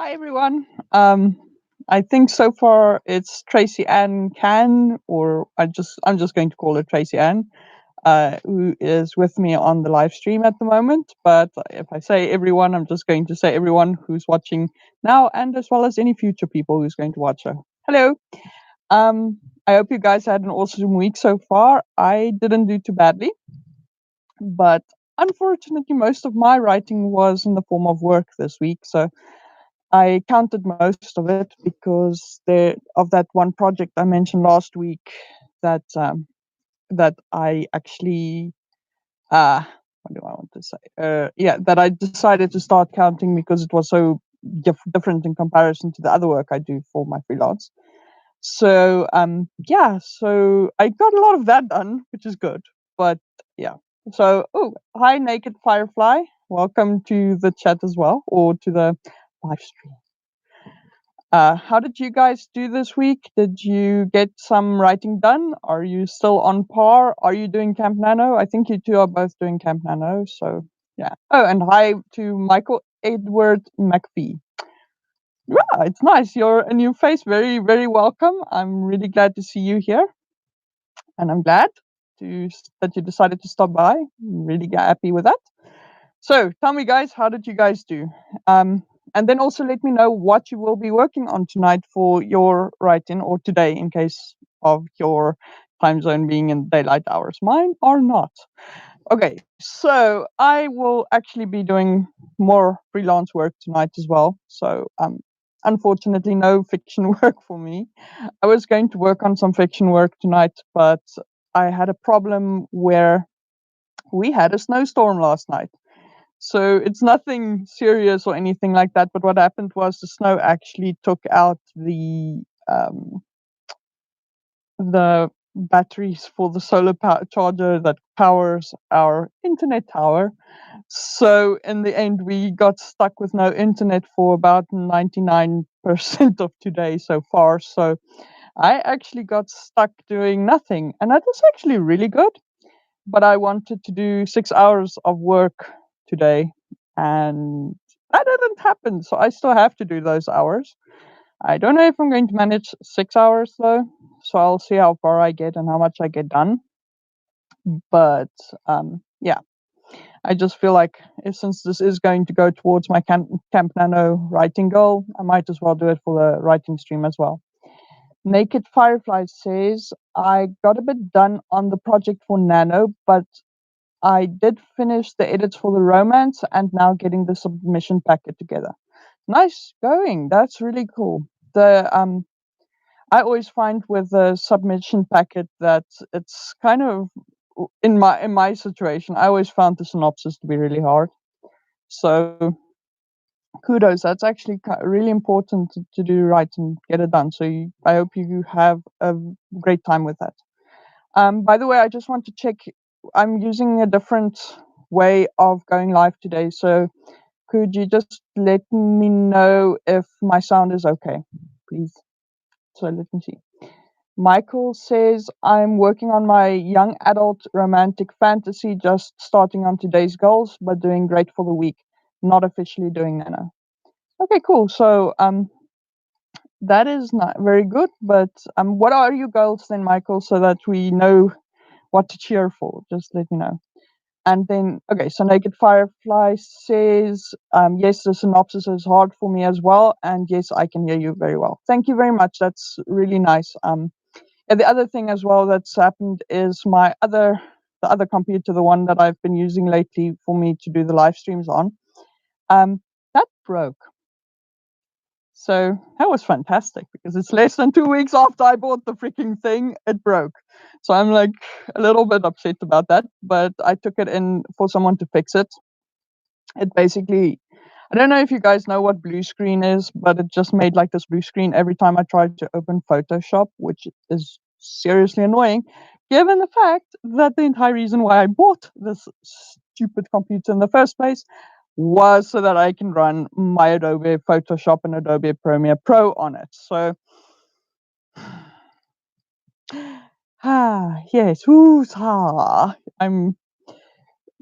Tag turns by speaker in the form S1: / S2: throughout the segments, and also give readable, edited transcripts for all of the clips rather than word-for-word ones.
S1: Hi everyone. I think so far it's Tracy Ann Can, or I'm just going to call her Tracy Ann, who is with me on the live stream at the moment. But if I say everyone, I'm just going to say everyone who's watching now, and as well as any future people who's going to watch her. Hello. I hope you guys had an awesome week so far. I didn't do too badly, but unfortunately, most of my writing was in the form of work this week. So I counted most of it because of that one project I mentioned last week that that I actually what do I want to say? Yeah, that I decided to start counting because it was so different in comparison to the other work I do for my freelance. So yeah, so I got a lot of that done, which is good. But yeah, so hi Naked Firefly, welcome to the chat as well, or to the live stream. How did you guys do this week? Did you get some writing done? Are you still on par? Are you doing Camp Nano? I think you two are both doing Camp Nano, so yeah. Oh, and hi to Michael Edward McPhee. Yeah, it's nice. You're a new face. Very, very welcome. I'm really glad to see you here, and I'm glad that you decided to stop by. I'm really happy with that. So tell me, guys, how did you guys do? And then also let me know what you will be working on tonight for your writing, or today, in case of your time zone being in daylight hours. Mine are not. Okay, so I will actually be doing more freelance work tonight as well. So unfortunately, no fiction work for me. I was going to work on some fiction work tonight, but I had a problem where we had a snowstorm last night. So it's nothing serious or anything like that. But what happened was the snow actually took out the batteries for the solar charger that powers our internet tower. So in the end, we got stuck with no internet for about 99% of today so far. So I actually got stuck doing nothing, and that was actually really good. But I wanted to do 6 hours of work today, and that didn't happen. So I still have to do those hours. I don't know if I'm going to manage 6 hours though. So I'll see how far I get and how much I get done. But yeah, I just feel like since this is going to go towards my Camp Nano writing goal, I might as well do it for the writing stream as well. Naked Firefly says, I got a bit done on the project for Nano, but I did finish the edits for the romance and now getting the submission packet together. Nice going. That's really cool. The I always find with the submission packet that it's kind of in my situation, I always found the synopsis to be really hard. So kudos. That's actually really important to do right and get it done. So I hope you have a great time with that. By the way, I just want to check. I'm using a different way of going live today. So could you just let me know if my sound is okay, please? So let me see. Michael says, I'm working on my young adult romantic fantasy, just starting on today's goals, but doing great for the week. Not officially doing Nano. Okay, cool. So that is not very good, but what are your goals then, Michael, so that we know what to cheer for? Just let me know. And then, okay, so Naked Firefly says, yes, the synopsis is hard for me as well. And yes, I can hear you very well. Thank you very much. That's really nice. And the other thing as well that's happened is the other computer, the one that I've been using lately for me to do the live streams on, that broke. So that was fantastic because it's less than 2 weeks after I bought the freaking thing, it broke. So I'm like a little bit upset about that, but I took it in for someone to fix it. It basically, I don't know if you guys know what blue screen is, but it just made like this blue screen every time I tried to open Photoshop, which is seriously annoying, given the fact that the entire reason why I bought this stupid computer in the first place was so that I can run my Adobe Photoshop and Adobe Premiere Pro on it. So, yes, I'm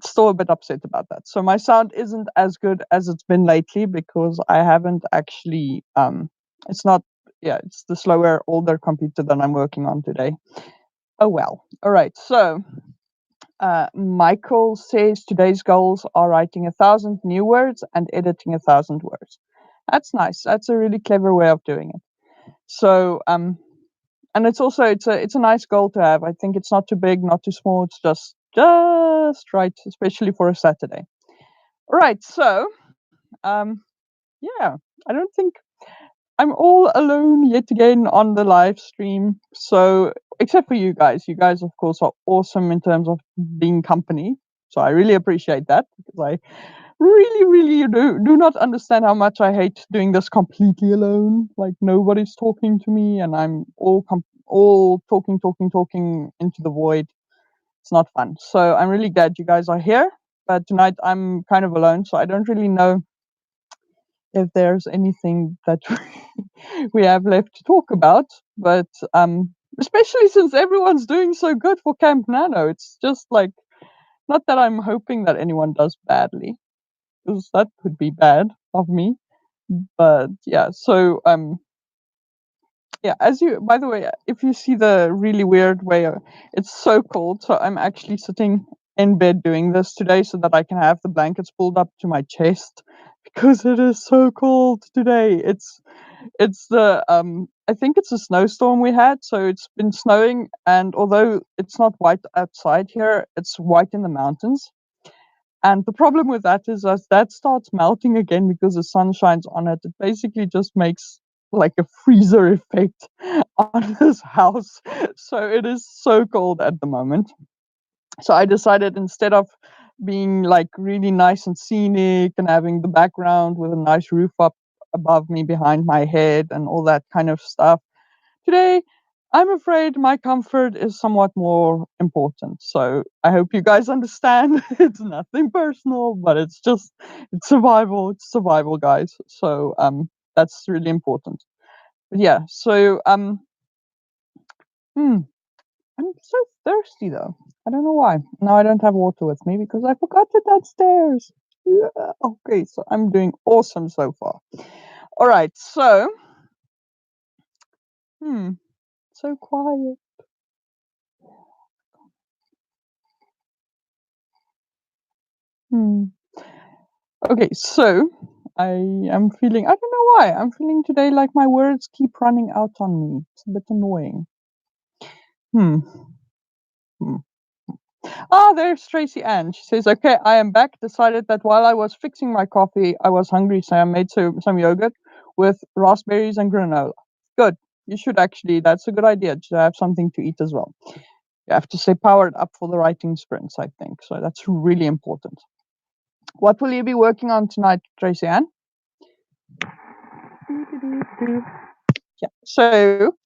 S1: still a bit upset about that. So my sound isn't as good as it's been lately because I haven't actually it's not yeah, it's the slower older computer that I'm working on today. Oh well. All right. So Michael says today's goals are writing 1,000 new words and editing 1,000 words. That's nice. That's a really clever way of doing it. So and it's also it's a nice goal to have. I think it's not too big, not too small. It's just right, especially for a Saturday. All right, so um, yeah, I don't think I'm all alone yet again on the live stream. So except for you guys of course are awesome in terms of being company. So I really appreciate that because I really do not understand how much I hate doing this completely alone. Like nobody's talking to me, and I'm all talking into the void. It's not fun. So I'm really glad you guys are here. But tonight I'm kind of alone, so I don't really know if there's anything that we have left to talk about. But especially since everyone's doing so good for Camp Nano, it's just like not that I'm hoping that anyone does badly, because that would be bad of me. But yeah, so yeah, as you by the way, if you see the really weird way it's so cold, so I'm actually sitting in bed doing this today so that I can have the blankets pulled up to my chest because it is so cold today. It's the I think it's a snowstorm we had, so it's been snowing, and although it's not white outside here, it's white in the mountains. And the problem with that is as that starts melting again because the sun shines on it, it basically just makes like a freezer effect on this house. So it is so cold at the moment. So I decided instead of being like really nice and scenic and having the background with a nice roof up above me behind my head and all that kind of stuff, today, I'm afraid my comfort is somewhat more important. So I hope you guys understand. It's nothing personal, but it's survival. It's survival, guys. So that's really important. But yeah, so hmm, I'm so thirsty though. I don't know why. Now I don't have water with me because I forgot it downstairs. Yeah. Okay, so I'm doing awesome so far. All right, so hmm, so quiet. Hmm. Okay, so I am feeling, I don't know why, I'm feeling today like my words keep running out on me. It's a bit annoying. Hmm. hmm. Ah, there's Tracy Ann. She says, okay, I am back. Decided that while I was fixing my coffee, I was hungry, so I made some yogurt with raspberries and granola. Good. You should actually, that's a good idea to have something to eat as well. You have to stay powered up for the writing sprints, I think. So that's really important. What will you be working on tonight, Tracy Ann? Yeah. So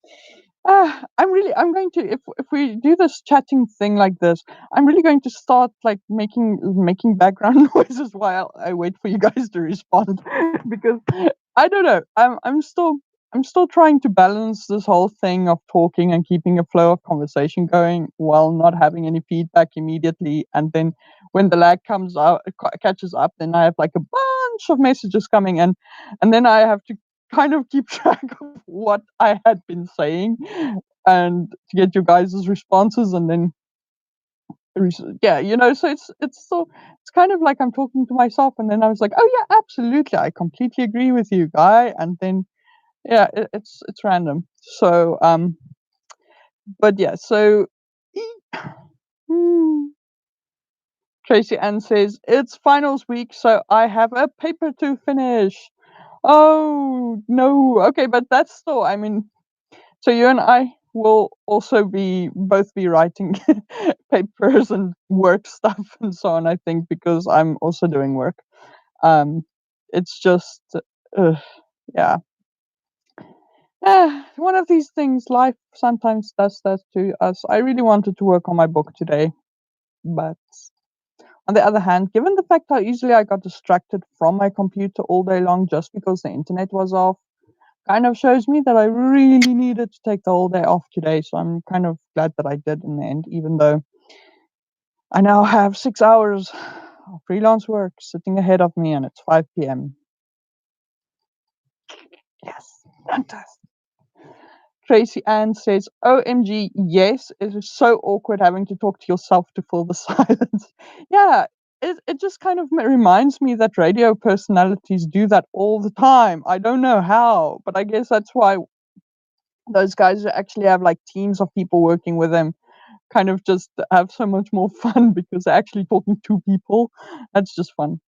S1: I'm going to if we do this chatting thing like this, I'm really going to start like making background noises while I wait for you guys to respond because I don't know. I'm still trying to balance this whole thing of talking and keeping a flow of conversation going while not having any feedback immediately. And then when the lag comes out, catches up, then I have like a bunch of messages coming in, and then I have to kind of keep track of what I had been saying and to get you guys' responses and then yeah, so it's kind of like I'm talking to myself and then I was like, oh yeah, absolutely, I completely agree with you, guy, and then yeah, it's random. So but yeah, so hmm, Tracy Ann says it's finals week, so I have a paper to finish. Oh no, okay, but that's still, I mean, so you and I will also be both be writing papers and work stuff and so on, I think, because I'm also doing work. Um, it's just, uh, yeah. One of these things, life sometimes does that to us. I really wanted to work on my book today, but on the other hand, given the fact how easily I got distracted from my computer all day long just because the internet was off, kind of shows me that I really needed to take the whole day off today. So I'm kind of glad that I did in the end, even though I now have 6 hours of freelance work sitting ahead of me, and it's 5 p.m. Yes, fantastic. Tracy Ann says, OMG, yes, it is so awkward having to talk to yourself to fill the silence. Yeah, it just kind of reminds me that radio personalities do that all the time. I don't know how, but I guess that's why those guys who actually have like teams of people working with them kind of just have so much more fun because they're actually talking to people. That's just fun.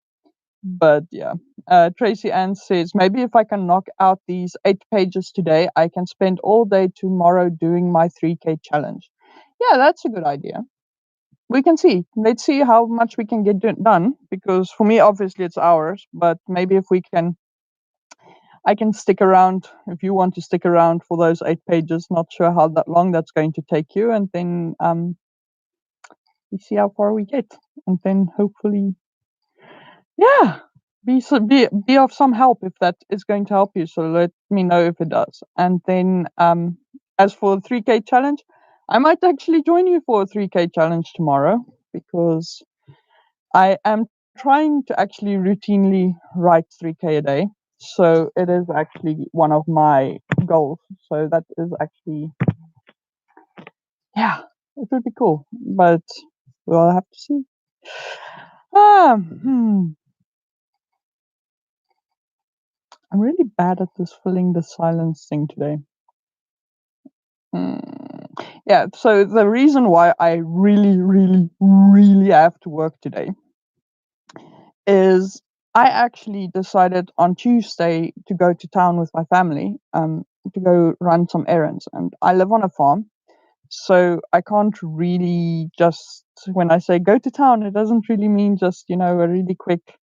S1: But yeah, Tracy Ann says, maybe if I can knock out these 8 pages today, I can spend all day tomorrow doing my 3K challenge. Yeah, that's a good idea. We can see. Let's see how much we can get done. Because for me, obviously, it's hours. But maybe if we can, I can stick around if you want to stick around for those 8 pages. Not sure how that long that's going to take you, and then we see how far we get, and then hopefully, yeah, be of some help if that is going to help you. So let me know if it does. And then as for the 3K challenge, I might actually join you for a 3K challenge tomorrow because I am trying to actually routinely write 3K a day. So it is actually one of my goals. So that is actually, yeah, it would be cool. But we'll have to see. Hmm. I'm really bad at this filling the silence thing today. Mm, yeah, so the reason why I really, really, really have to work today is I actually decided on Tuesday to go to town with my family, to go run some errands. And I live on a farm, so I can't really just, when I say go to town, it doesn't really mean just, a really quick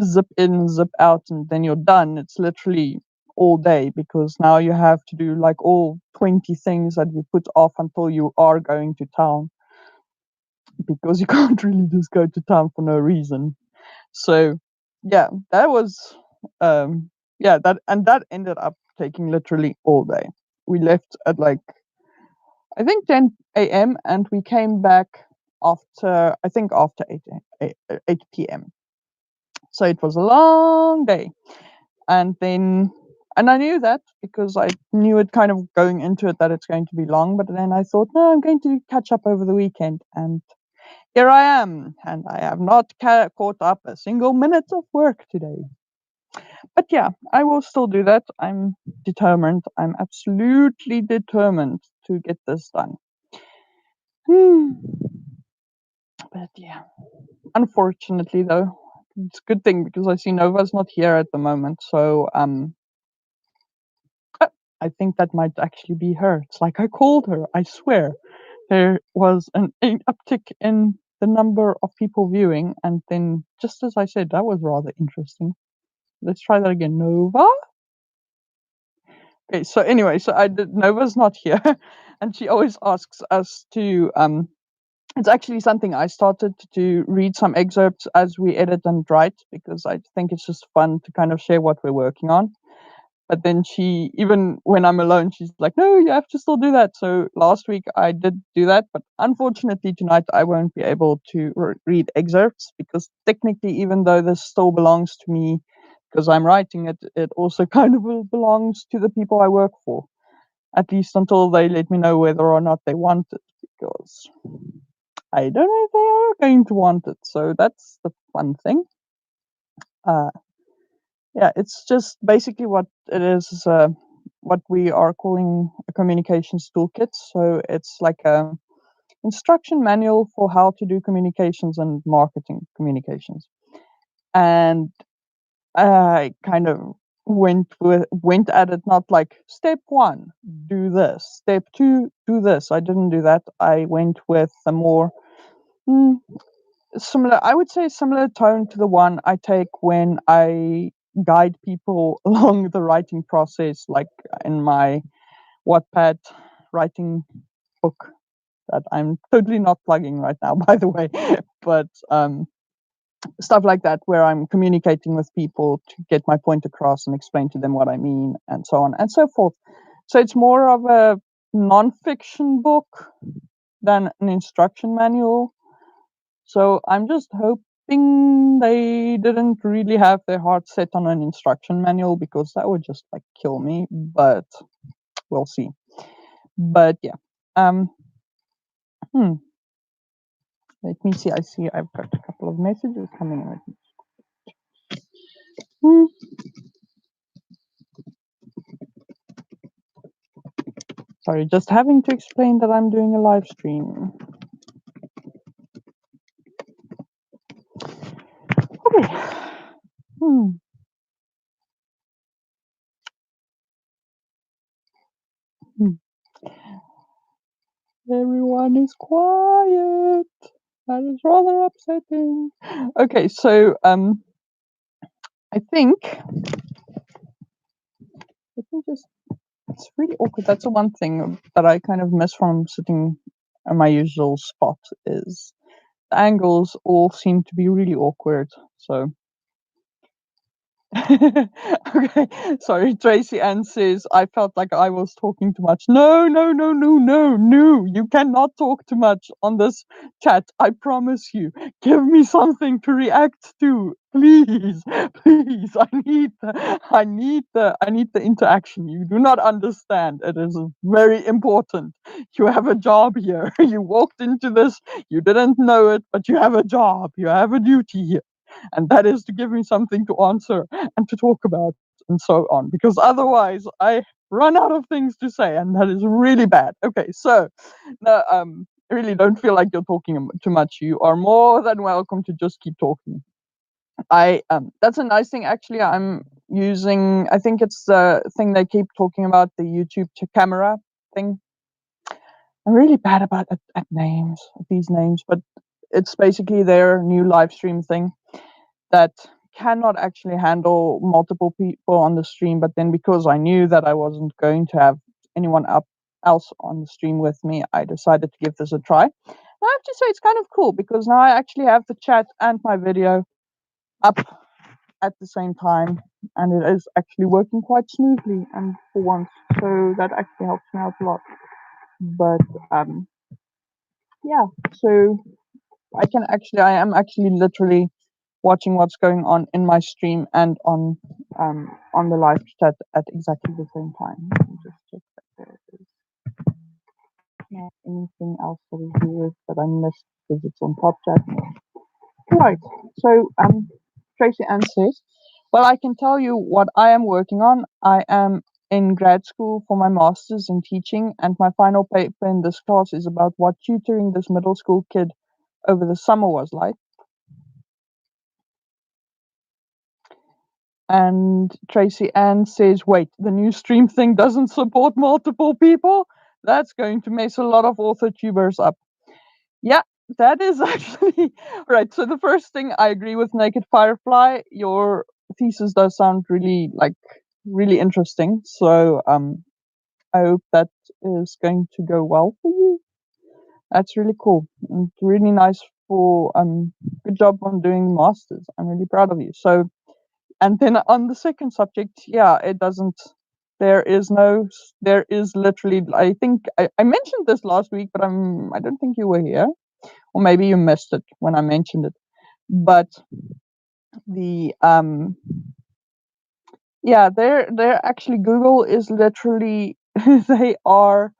S1: zip in, zip out, and then you're done. It's literally all day because now you have to do like all 20 things that you put off until you are going to town because you can't really just go to town for no reason. So, yeah, that was, yeah, that ended up taking literally all day. We left at like, I think 10 a.m. and we came back after, I think after 8 p.m. So it was a long day. And I knew that because I knew it kind of going into it that it's going to be long, but then I thought, no, I'm going to catch up over the weekend, and here I am, and I have not caught up a single minute of work today. But yeah, I will still do that. I'm determined. I'm absolutely determined to get this done. Hmm. But yeah, unfortunately though, it's a good thing because I see Nova's not here at the moment, so I think that might actually be her. It's like I called her, I swear. There was an uptick in the number of people viewing, and then just as I said, that was rather interesting. Let's try that again. Nova? Okay, so anyway, so I did Nova's not here, and she always asks us to it's actually something I started to read some excerpts as we edit and write because I think it's just fun to kind of share what we're working on. But then she, even when I'm alone, she's like, no, you have to still do that. So last week I did do that, but unfortunately tonight I won't be able to read excerpts because technically, even though this still belongs to me because I'm writing it, it also kind of belongs to the people I work for, at least until they let me know whether or not they want it, because I don't know if they are going to want it. So that's the fun thing. Uh, yeah, it's just basically what it is what we are calling a communications toolkit. So it's like a instruction manual for how to do communications and marketing communications. And I kind of went at it not like step one, do this, step two, do this. I didn't do that. I went with a more mm, similar, I would say similar tone to the one I take when I guide people along the writing process, like in my Wattpad writing book that I'm totally not plugging right now, by the way. But stuff like that, where I'm communicating with people to get my point across and explain to them what I mean, and so on and so forth. So it's more of a non-fiction book than an instruction manual. So I'm just hoping they didn't really have their heart set on an instruction manual because that would just like kill me. But we'll see. But yeah. Um. Hmm. Let me see. I see. I've got a couple of messages coming in. Hmm. Sorry, just having to explain that I'm doing a live stream. Okay. Hmm. Hmm. Everyone is quiet. That is rather upsetting. Okay, so I think let me just. It's really awkward. That's the one thing that I kind of miss from sitting at my usual spot is the angles all seem to be really awkward. So okay, sorry. Tracy Ann says, I felt like I was talking too much. No, no, no, no, no, no. You cannot talk too much on this chat. I promise you. Give me something to react to. Please, please. I need the interaction. You do not understand. It is very important. You have a job here. You walked into this, you didn't know it, but you have a job. You have a duty here. And that is to give me something to answer and to talk about and so on, because otherwise I run out of things to say, and that is really bad. Okay, so no, really don't feel like you're talking too much. You are more than welcome to just keep talking. I That's a nice thing actually. I'm using, I think it's the thing they keep talking about, the YouTube to camera thing. I'm really bad about at names, at these names, but it's basically their new live stream thing that cannot actually handle multiple people on the stream. But then because I knew that I wasn't going to have anyone up else on the stream with me, I decided to give this a try. And I have to say it's kind of cool because now I actually have the chat and my video up at the same time, and it is actually working quite smoothly and for once. So that actually helps me out a lot. But yeah, so I am actually literally watching what's going on in my stream and on the live chat at exactly the same time. Let me just check that there is not anything else that is weird that I missed because it's on top chat. Right. So Tracy Ann says, well, I can tell you what I am working on. I am in grad school for my master's in teaching, and my final paper in this class is about what tutoring this middle school kid over the summer was like. And Tracy Ann says, wait, the new stream thing doesn't support multiple people? That's going to mess a lot of author tubers up. Yeah, that is actually right. So the first thing, I agree with Naked Firefly. Your thesis does sound really interesting. So I hope that is going to go well for you. That's really cool. And really nice for good job on doing masters. I'm really proud of you. So and then on the second subject, yeah, it doesn't. There is no. There is literally. I think I mentioned this last week, but I don't think you were here, or maybe you missed it when I mentioned it. But the yeah, they're actually Google is literally they are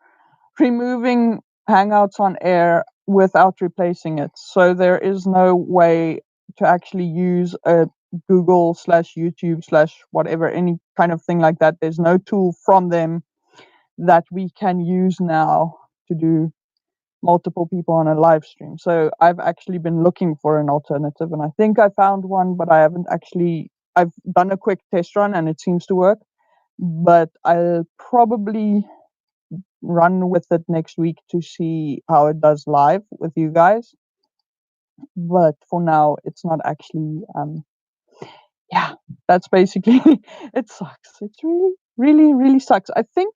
S1: removing Hangouts on Air without replacing it. So there is no way to actually use a Google slash YouTube slash whatever, any kind of thing like that. There's no tool from them that we can use now to do multiple people on a live stream. So I've actually been looking for an alternative, and I think I found one, but I haven't actually. I've done a quick test run and it seems to work, but I'll probably run with it next week to see how it does live with you guys. But for now, it's not actually. Yeah, that's basically it. Sucks. It's really sucks. I think,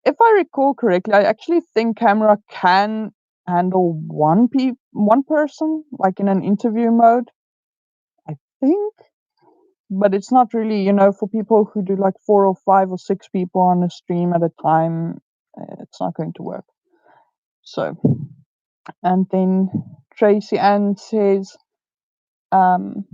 S1: if I recall correctly, I actually think camera can handle one person, like in an interview mode. I think, but it's not really. For people who do like 4 or 5 or 6 people on a stream at a time, it's not going to work. So. And then Tracy Ann says, um,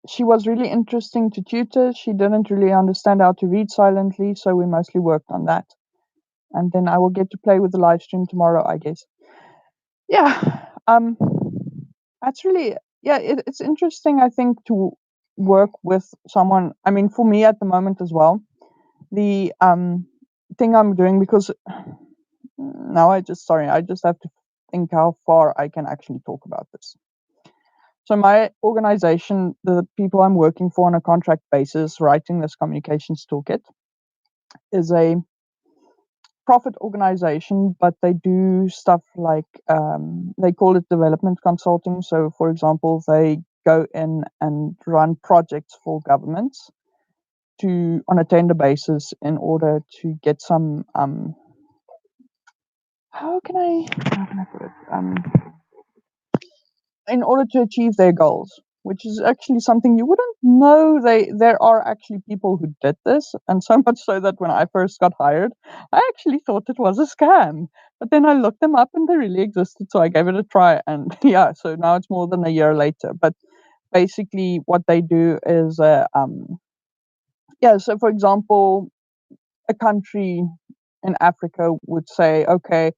S1: she was really interesting to tutor. She didn't really understand how to read silently, so we mostly worked on that. And then I will get to play with the live stream tomorrow, I guess. Yeah, that's really, yeah, it's interesting, I think, to work with someone. I mean, for me at the moment as well, the thing I'm doing, because now I just have to think how far I can actually talk about this. So my organization, the people I'm working for on a contract basis, writing this communications toolkit, is a profit organization, but they do stuff like they call it development consulting. So, for example, they go in and run projects for governments to on a tender basis in order to get some how can I put it in order to achieve their goals, which is actually something you wouldn't know. There are actually people who did this, and so much so that when I first got hired, I actually thought it was a scam. But then I looked them up, and they really existed, so I gave it a try. And yeah, so now it's more than a year later. But basically, what they do is, yeah. So for example, a country in Africa would say, okay,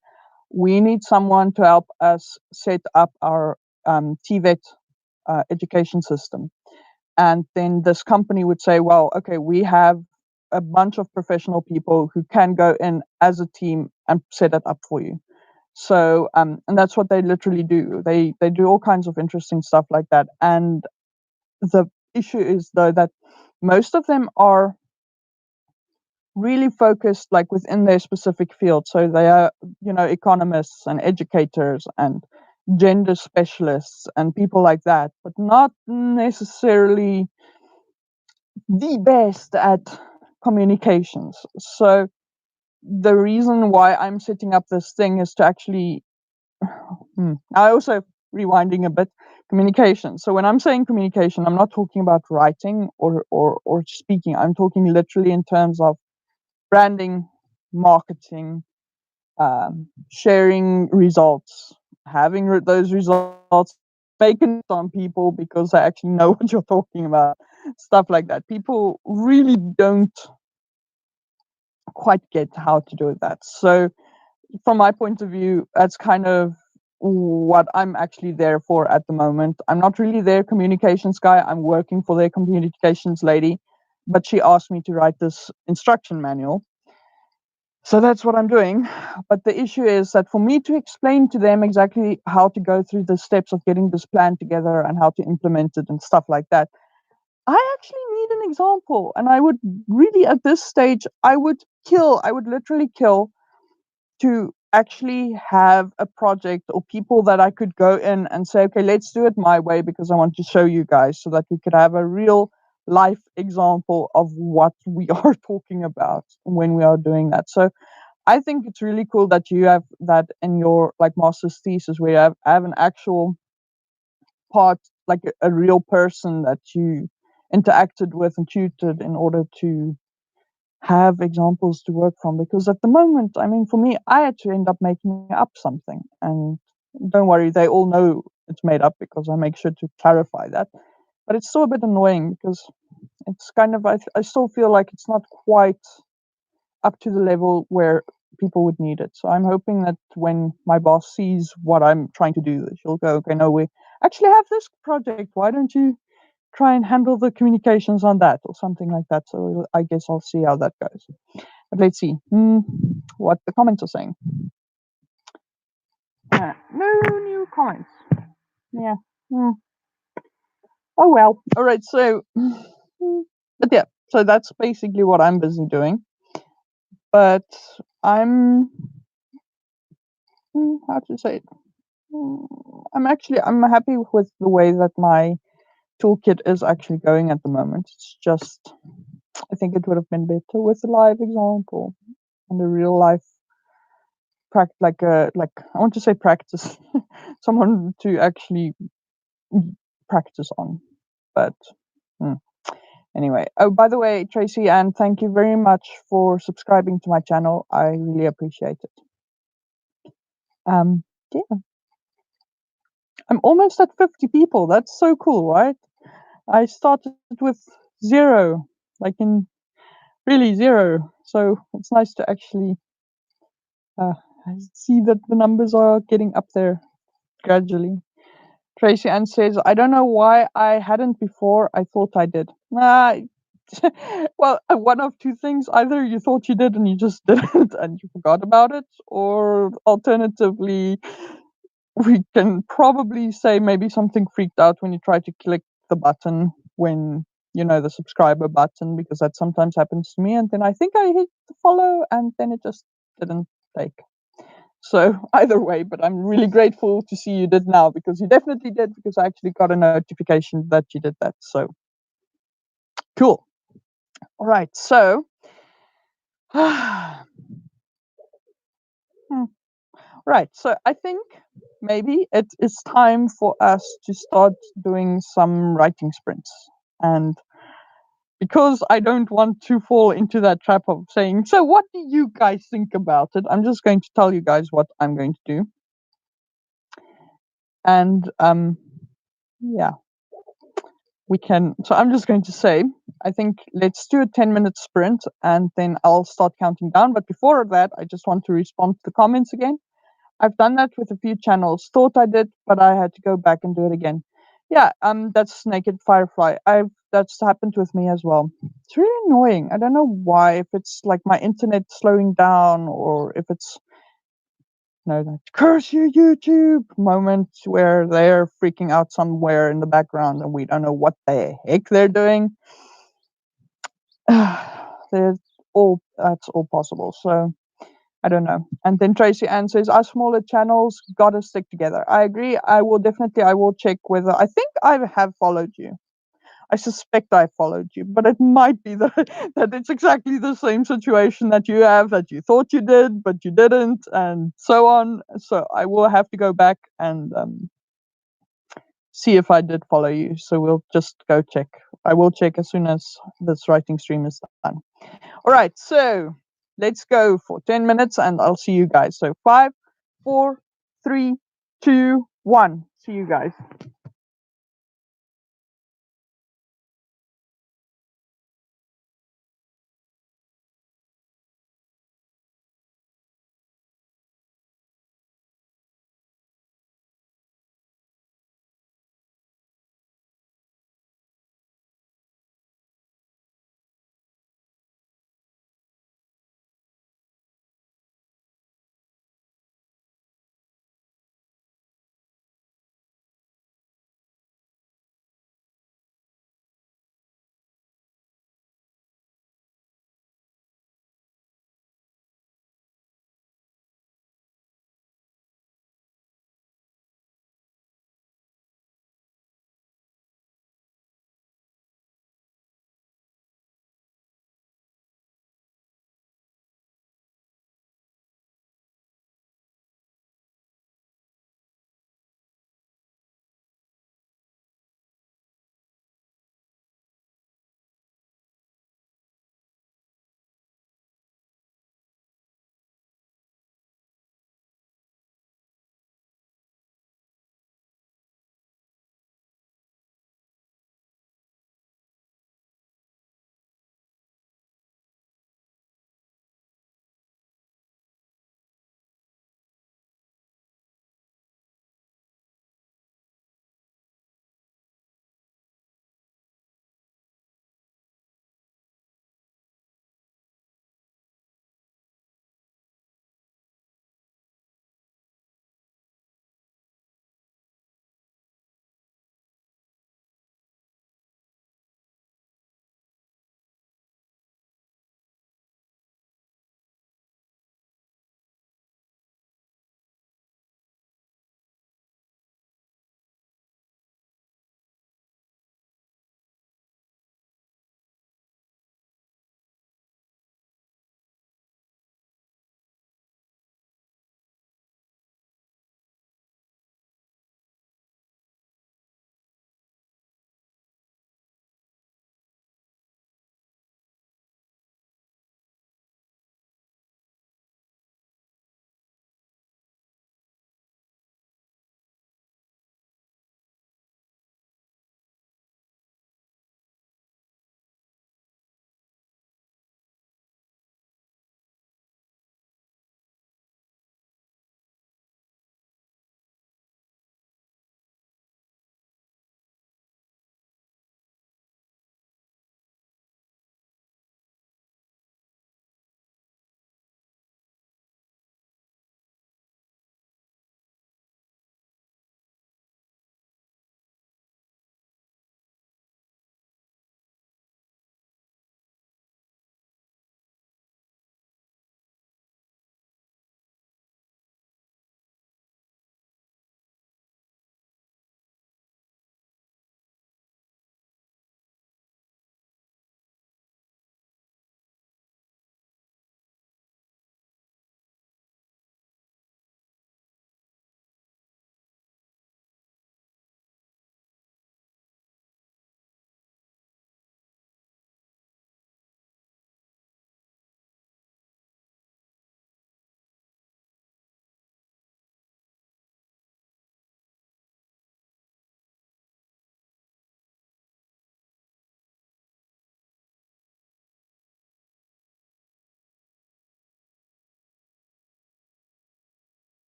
S1: we need someone to help us set up our TVET education system. And then this company would say, well, okay, we have a bunch of professional people who can go in as a team and set it up for you. So, and that's what they literally do. They do all kinds of interesting stuff like that. And the issue is though that most of them are really focused like within their specific field. So they are, you know, economists and educators and gender specialists and people like that, but not necessarily the best at communications. So the reason why I'm setting up this thing is to actually, I also rewinding a bit, communication. So when I'm saying communication, I'm not talking about writing or speaking. I'm talking literally in terms of branding, marketing, sharing results, having those results, making it on people because they actually know what you're talking about, stuff like that. People really don't quite get how to do that. So, from my point of view, that's kind of what I'm actually there for at the moment. I'm not really their communications guy, I'm working for their communications lady, but she asked me to write this instruction manual. So that's what I'm doing. But the issue is that for me to explain to them exactly how to go through the steps of getting this plan together and how to implement it and stuff like that, I actually need an example. And I would really, at this stage, I would literally kill to actually have a project or people that I could go in and say, okay, let's do it my way because I want to show you guys so that we could have a real life example of what we are talking about when we are doing that. So I think it's really cool that you have that in your like master's thesis where you have an actual part, like a real person that you interacted with and tutored in order to have examples to work from. Because at the moment, I mean, for me, I had to end up making up something. And don't worry, they all know it's made up because I make sure to clarify that. But it's still a bit annoying because it's kind of, I still feel like it's not quite up to the level where people would need it. So I'm hoping that when my boss sees what I'm trying to do, she'll go, okay, no, we actually have this project. Why don't you try and handle the communications on that or something like that? So I guess I'll see how that goes. But let's see what the comments are saying. No new comments. Yeah. Mm. Oh well. All right. So, but yeah. So that's basically what I'm busy doing. But I'm how to say it. I'm happy with the way that my toolkit is actually going at the moment. It's just I think it would have been better with a live example and a real life like I want to say practice, someone to actually practice on. But mm, anyway, oh by the way, Tracy, and thank you very much for subscribing to my channel. I really appreciate it. Um, yeah, I'm almost at 50 people. That's so cool, right? I started with zero, like in really zero. So it's nice to actually uh, see that the numbers are getting up there gradually. Tracy Ann says, I don't know why I hadn't before. I thought I did. Well, one of two things. Either you thought you did and you just didn't and you forgot about it, or alternatively, we can probably say maybe something freaked out when you try to click the button when the subscriber button, because that sometimes happens to me, and then I think I hit the follow and then it just didn't take. So either way, but I'm really grateful to see you did now, because you definitely did, because I actually got a notification that you did that. So cool. All right. So right. So I think maybe it is time for us to start doing some writing sprints. And because I don't want to fall into that trap of saying, so what do you guys think about it? I'm just going to tell you guys what I'm going to do. And yeah, we can. So I'm just going to say, I think let's do a 10-minute sprint and then I'll start counting down. But before that, I just want to respond to the comments again. I've done that with a few channels. Thought I did, but I had to go back and do it again. Yeah, that's Naked Firefly. That's happened with me as well. It's really annoying. I don't know why. If it's like my internet slowing down, or if it's that curse you YouTube moment where they're freaking out somewhere in the background and we don't know what the heck they're doing. That's all possible. So I don't know. And then Tracy Ann says, our smaller channels gotta stick together. I agree. I will check whether, I think I have followed you. I suspect I followed you, but it might be that, that it's exactly the same situation that you have, that you thought you did, but you didn't, and so on. So I will have to go back and see if I did follow you. So we'll just go check. I will check as soon as this writing stream is done. All right, so let's go for 10 minutes and I'll see you guys. So 5, 4, 3, 2, 1. See you guys.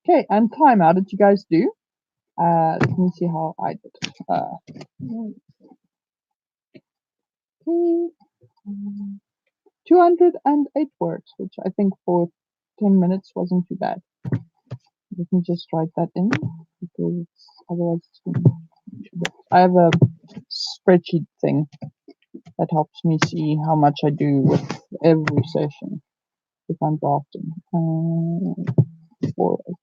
S1: Okay, and time. How did you guys do? Let me see how I did. Okay, 208 words, which I think for 10 minutes wasn't too bad. Let me just write that in because otherwise it's going to. I have a spreadsheet thing that helps me see how much I do with every session if I'm drafting. 402.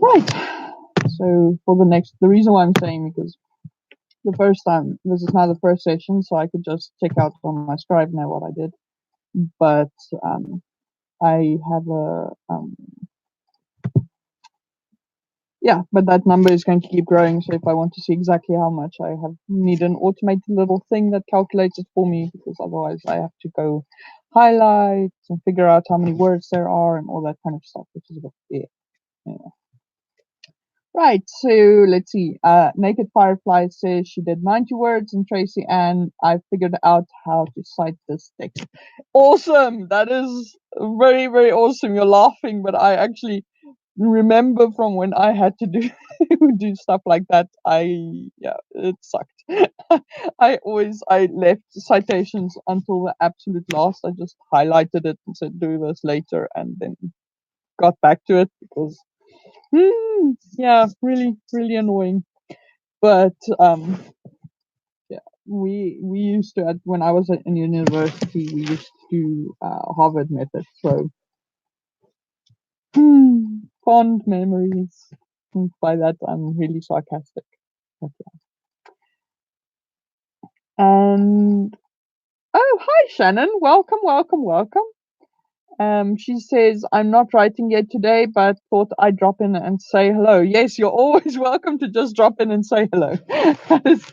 S1: Right. So for the reason why I'm saying because the first time this is now the first session, so I could just check out on my scribe now what I did. But I have a yeah, but that number is going to keep growing. So if I want to see exactly how much, I need an automated little thing that calculates it for me because otherwise I have to go highlight and figure out how many words there are and all that kind of stuff, which is a bit yeah. Right, so let's see. Naked Firefly says she did 90 words, and Tracy Ann, I figured out how to cite this text. Awesome! That is very, very awesome. You're laughing, but I actually remember from when I had to do do stuff like that. It sucked. I left citations until the absolute last. I just highlighted it and said do this later, and then got back to it because yeah, really, really annoying. But yeah, we used to when I was in university, we used to do Harvard method. So fond memories. And by that, I'm really sarcastic. But, yeah. And oh, hi Shannon, welcome, welcome, welcome. She says, I'm not writing yet today, but thought I'd drop in and say hello. Yes, you're always welcome to just drop in and say hello. That is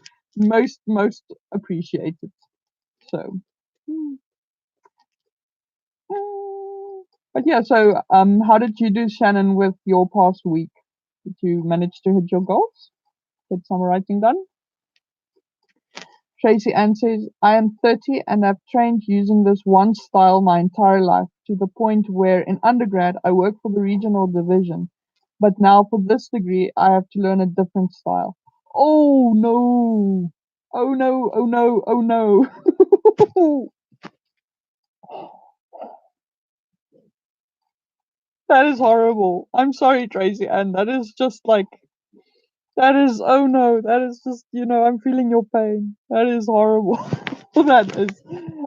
S1: most appreciated. So, mm, but yeah, so how did you do, Shannon, with your past week? Did you manage to hit your goals? Get some writing done? Tracy Ann says, I am 30 and have trained using this one style my entire life to the point where in undergrad I worked for the regional division. But now for this degree I have to learn a different style. Oh no! Oh no! Oh no! Oh no! That is horrible. I'm sorry, Tracy Ann. That is just like that is oh no, that is just I'm feeling your pain. That is horrible. That is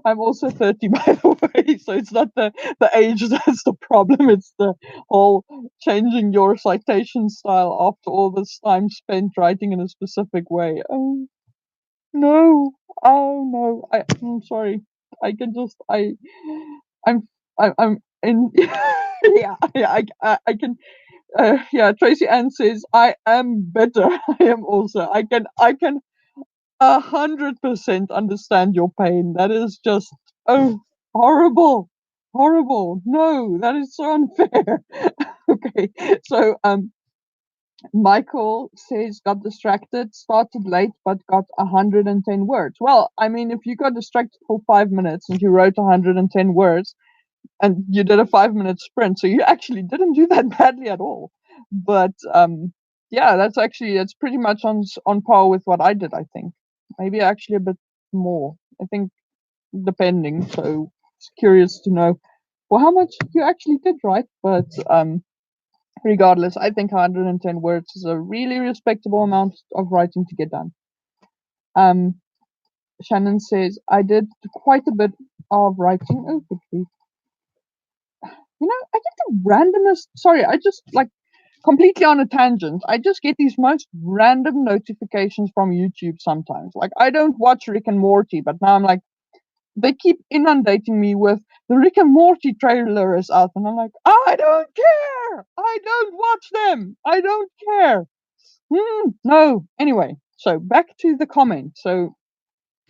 S1: I'm also 30 by the way, so it's not the age that's the problem, it's the whole changing your citation style after all this time spent writing in a specific way. Oh no. Oh no. I'm sorry. I can just I'm I'm in I can yeah, Tracy Ann says, I am better. I am also. I can 100% understand your pain. That is just oh horrible. Horrible. No, that is so unfair. Okay. So Michael says got distracted, started late but got 110 words. Well, I mean if you got distracted for 5 minutes and you wrote 110 words, and you did a 5 minute sprint, so you actually didn't do that badly at all. But yeah, that's pretty much on par with what I did. I think maybe actually a bit more. I think depending. So it's curious to know well how much you actually did write. But regardless, I think 110 words is a really respectable amount of writing to get done. Um, Shannon says I did quite a bit of writing. Oh, good grief. I get the randomest. Sorry, I just like completely on a tangent. I just get these most random notifications from YouTube sometimes. Like, I don't watch Rick and Morty, but now I'm like, they keep inundating me with the Rick and Morty trailer is out. And I'm like, I don't care. I don't watch them. I don't care. No. Anyway, so back to the comment. So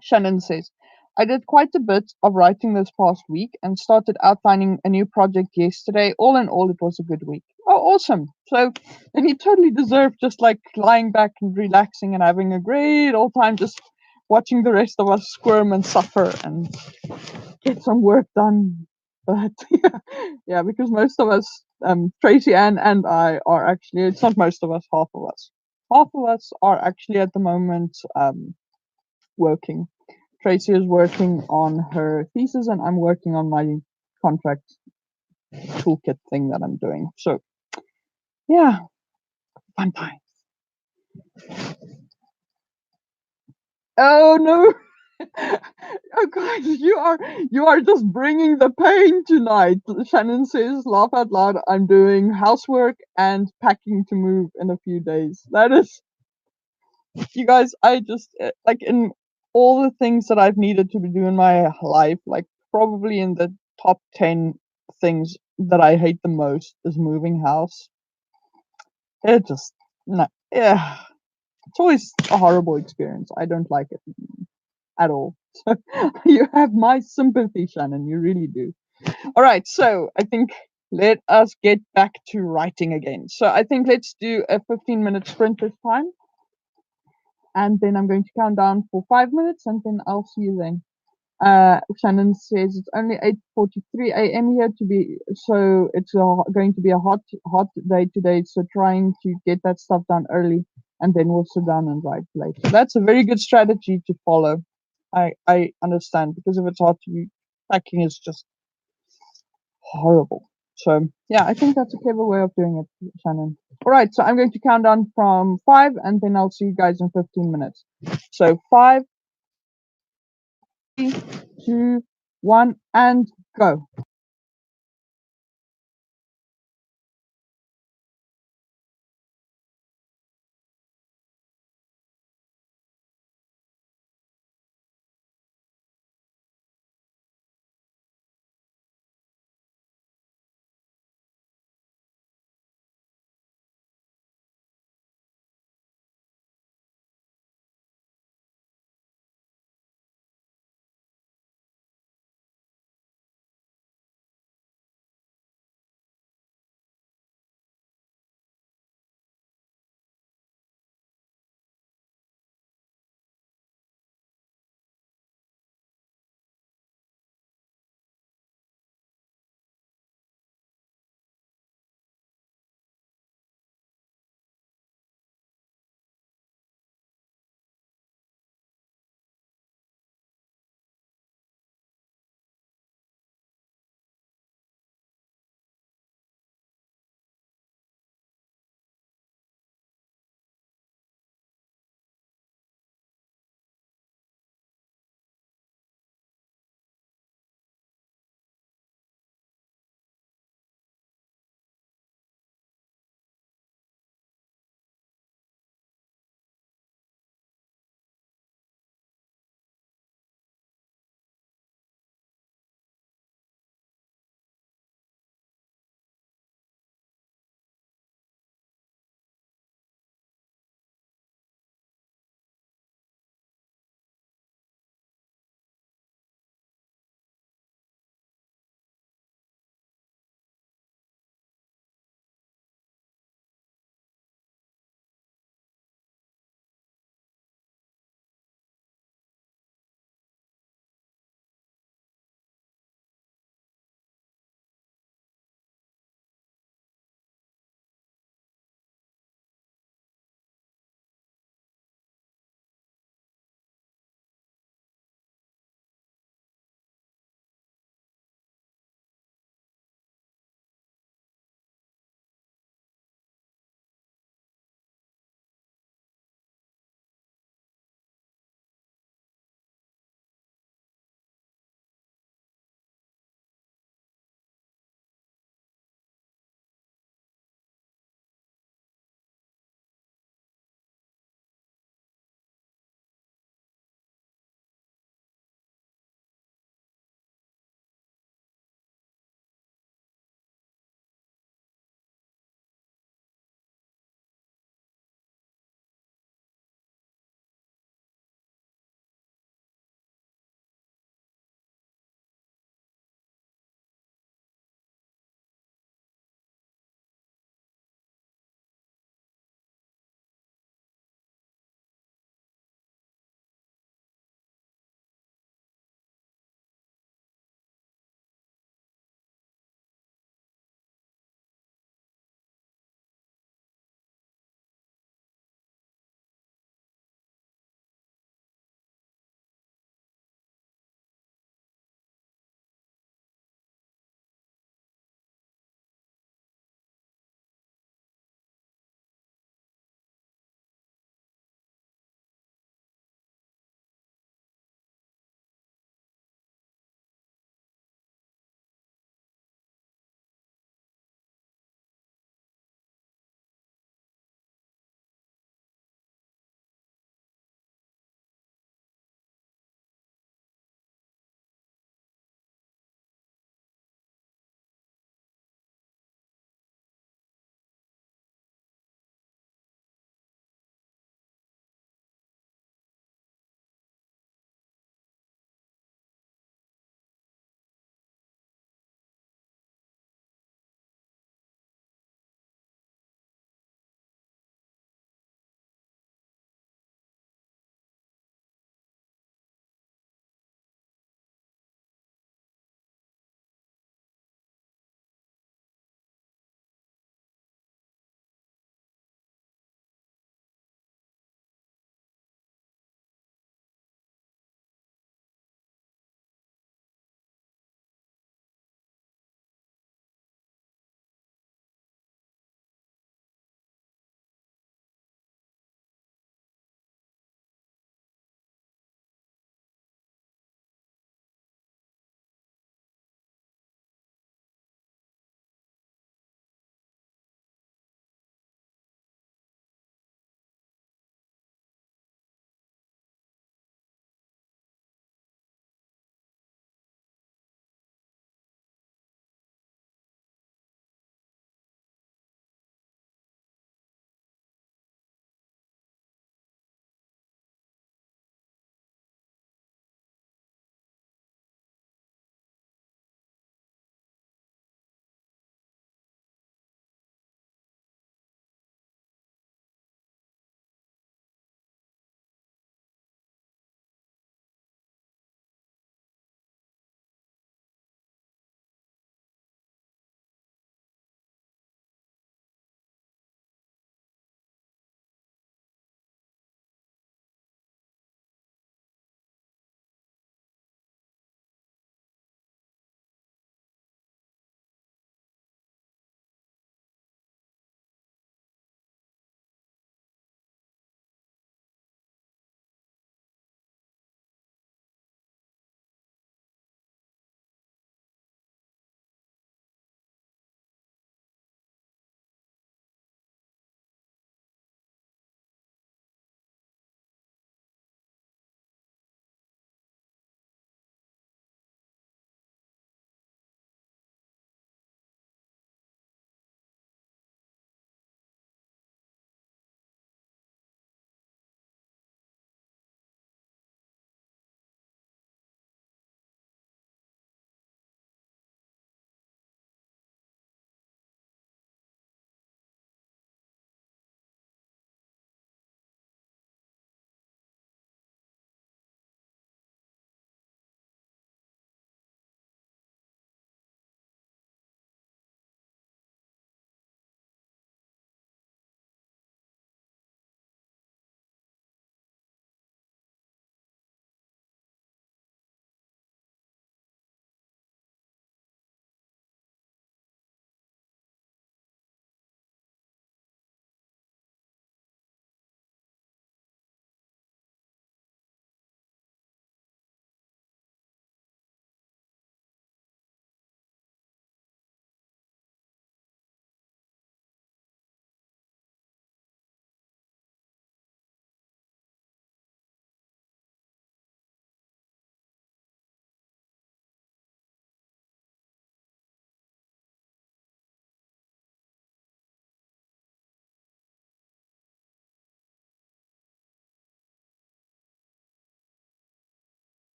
S1: Shannon says, I did quite a bit of writing this past week and started outlining a new project yesterday. All in all, it was a good week. Oh, awesome. So, and he totally deserved just like lying back and relaxing and having a great old time just watching the rest of us squirm and suffer and get some work done. But yeah, because most of us Tracy Ann and I are actually, it's not most of us, half of us. Half of us are actually at the moment working. Tracy is working on her thesis, and I'm working on my contract toolkit thing that I'm doing. So, yeah, fun time. Oh no! Oh guys, you are just bringing the pain tonight. Shannon says, laugh out loud. I'm doing housework and packing to move in a few days. That is, you guys. I just like in all the things that I've needed to do in my life, like probably in the top 10 things that I hate the most is moving house. It just no, yeah. It's always a horrible experience. I don't like it at all. So you have my sympathy, Shannon. You really do. All right. So I think let us get back to writing again. So I think let's do a 15-minute sprint this time. And then I'm going to count down for 5 minutes and then I'll see you then. Shannon says it's only 8:43 a.m. here to be, so it's going to be a hot day today. So trying to get that stuff done early, and then we'll sit down and write later. That's a very good strategy to follow. I understand because if it's hot, packing is just horrible. So yeah, I think that's a clever way of doing it, Shannon. All right, so I'm going to count down from 5, and then I'll see you guys in 15 minutes. So 5, 3, 2, 1, and go.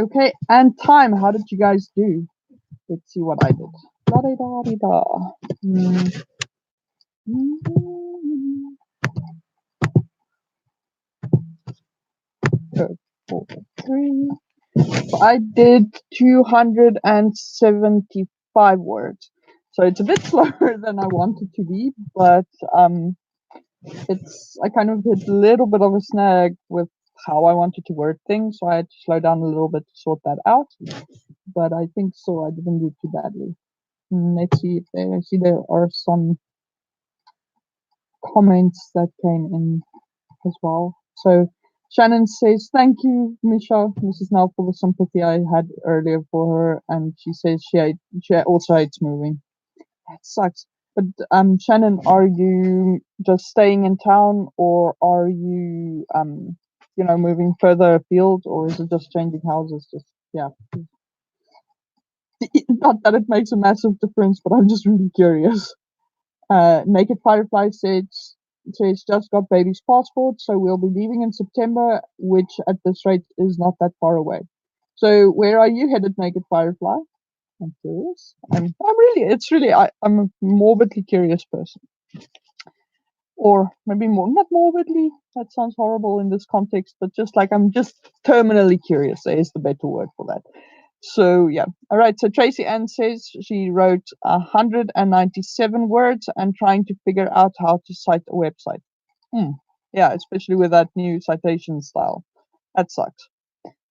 S1: Okay, and time. How did you guys do? Let's see what I did. La da da da da. Mm. Go, 4, 3. I did 275 words. So it's a bit slower than I wanted to be, but I kind of hit a little bit of a snag with how I wanted to word things, so I had to slow down a little bit to sort that out. But I think so I didn't do too badly. Let's see if I see there are some comments that came in as well. So Shannon says, "Thank you, Misha. This is now for the sympathy I had earlier for her." And she says she also hates moving. That sucks. But Shannon, are you just staying in town, or are you moving further afield, or is it just changing houses? Just yeah. Not that it makes a massive difference, but I'm just really curious. Naked Firefly says just got baby's passport, so we'll be leaving in September, which at this rate is not that far away. So where are you headed, Naked Firefly? I'm curious. I'm a morbidly curious person. Or maybe more, not morbidly, that sounds horrible in this context, but just like I'm just terminally curious, is the better word for that. So yeah, all right. So Tracy Ann says she wrote 197 words and trying to figure out how to cite a website. Yeah, especially with that new citation style. That sucks.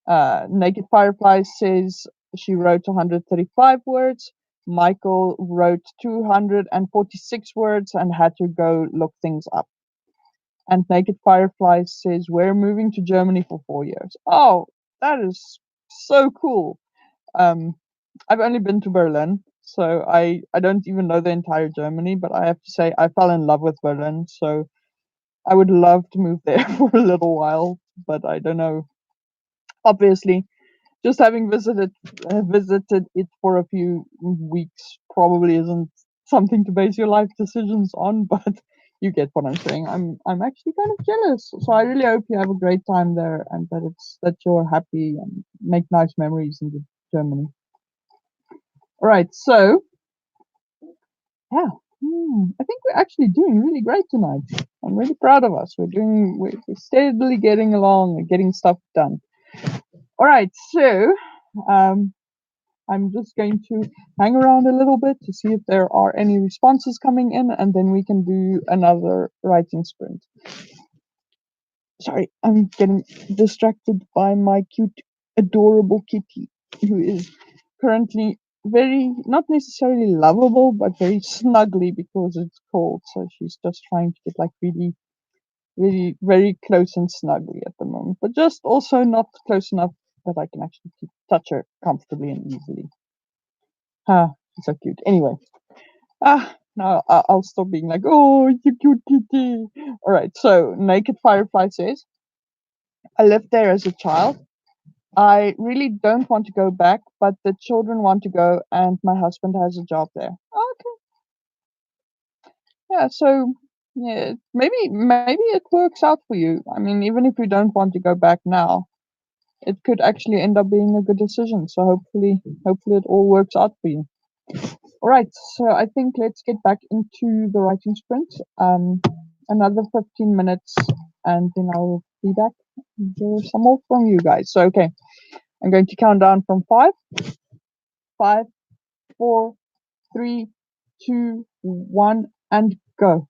S1: Naked Firefly says she wrote 135 words. Michael wrote 246 words and had to go look things up. And Naked Firefly says we're moving to Germany for 4 years. Oh, that is so cool. Um, I've only been to Berlin, so I don't even know the entire Germany, but I have to say I fell in love with Berlin, so I would love to move there for a little while, but I don't know. Obviously, just having visited it for a few weeks probably isn't something to base your life decisions on, but you get what I'm saying. I'm actually kind of jealous. So I really hope you have a great time there and that you're happy and make nice memories in Germany. All right, so yeah, I think we're actually doing really great tonight. I'm really proud of us. We're steadily getting along and getting stuff done. All right, so um, I'm just going to hang around a little bit to see if there are any responses coming in, and then we can do another writing sprint. Sorry, I'm getting distracted by my cute, adorable kitty, who is currently very, not necessarily lovable, but very snuggly because it's cold. So she's just trying to get like really, really, very close and snuggly at the moment, but just also not close enough that I can actually touch her comfortably and easily. Ah, she's so cute. Anyway, now I'll stop being like, oh, you cute kitty. All right, so Naked Firefly says, I lived there as a child. I really don't want to go back, but the children want to go, and my husband has a job there. Okay, yeah. So yeah, maybe it works out for you. I mean, even if you don't want to go back now, it could actually end up being a good decision. So hopefully it all works out for you. All right. So I think let's get back into the writing sprint. Another 15 minutes, and then I'll be back. Hear some more from you guys. So okay. I'm going to count down from five, 4, 3, 2, 1, and go.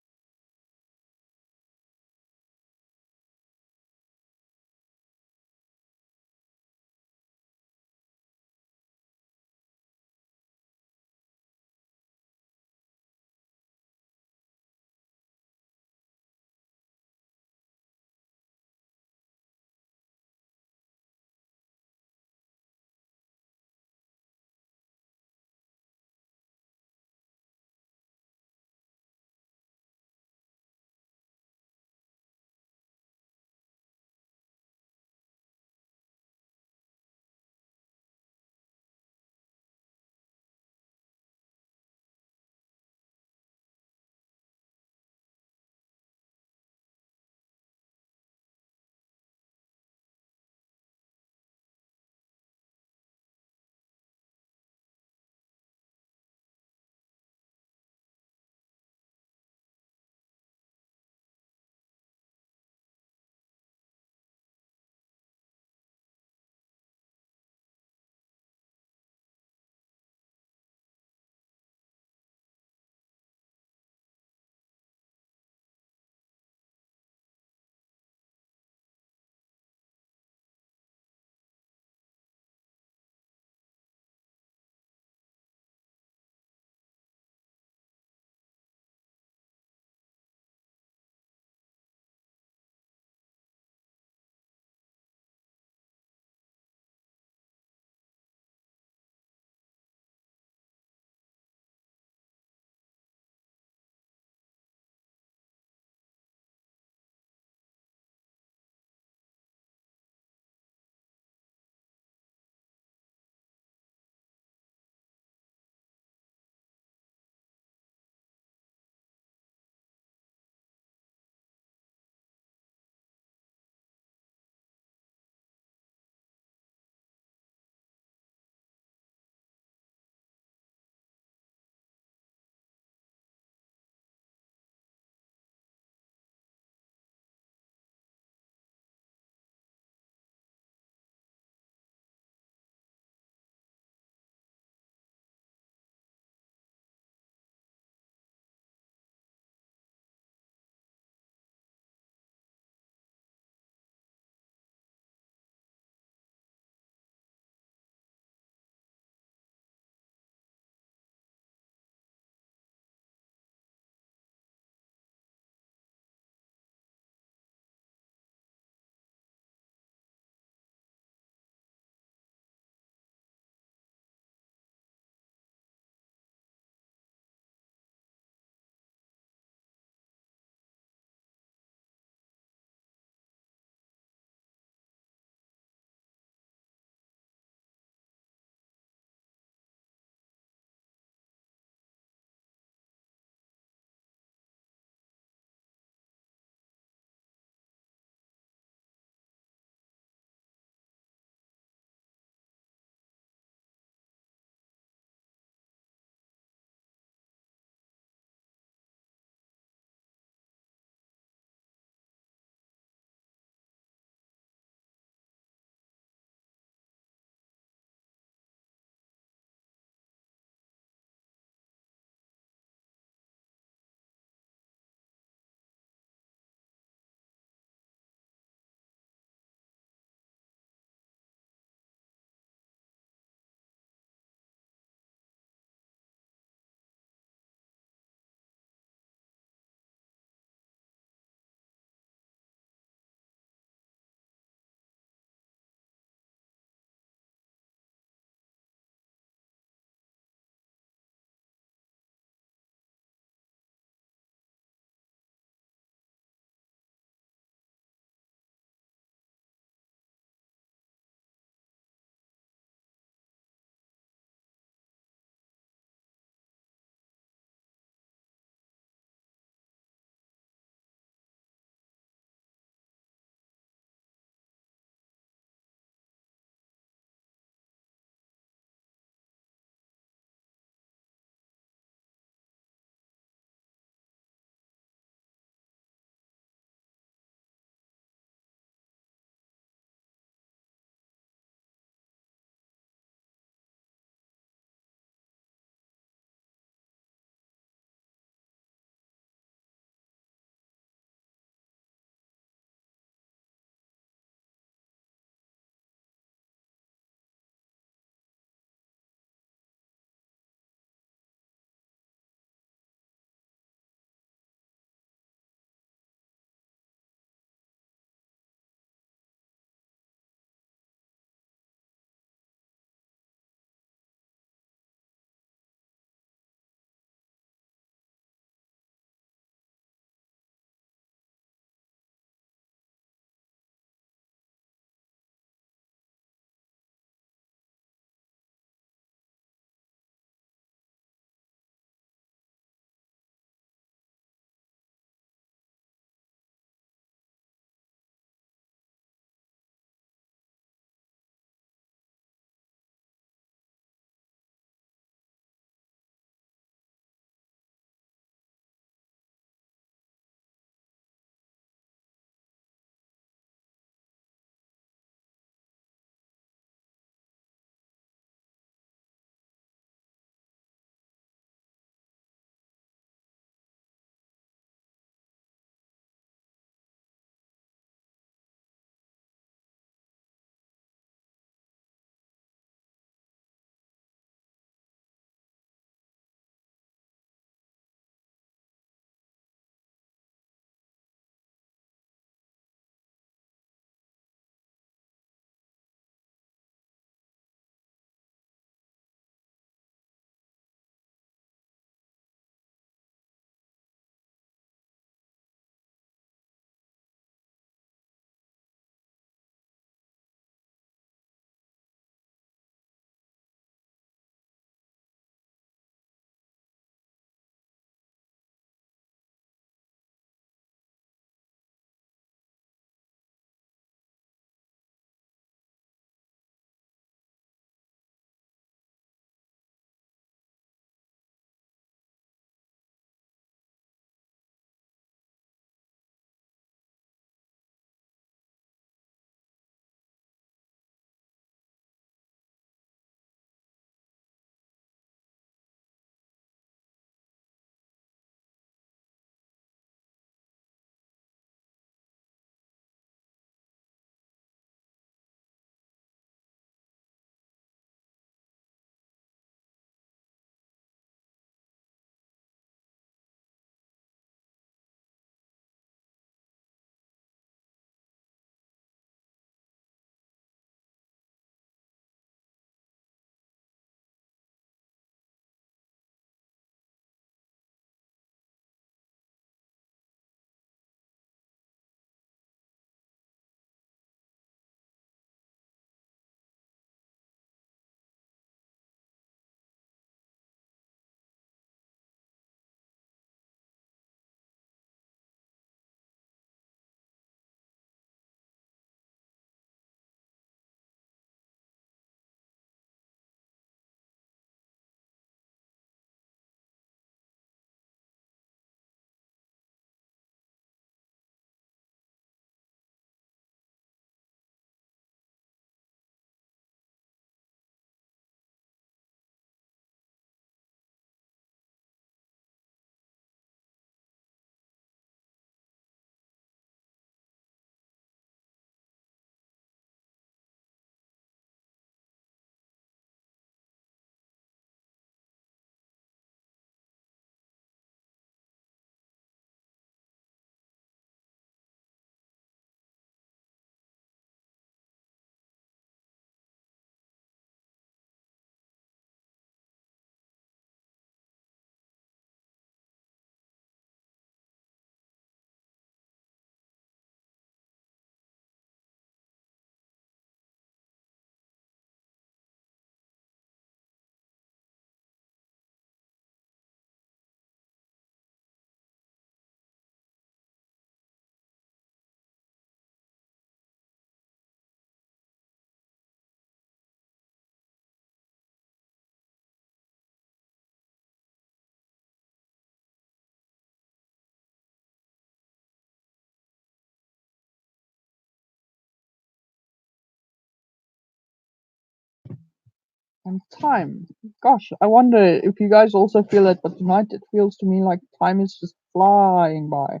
S1: And time. Gosh, I wonder if you guys also feel it, but tonight it feels to me like time is just flying by.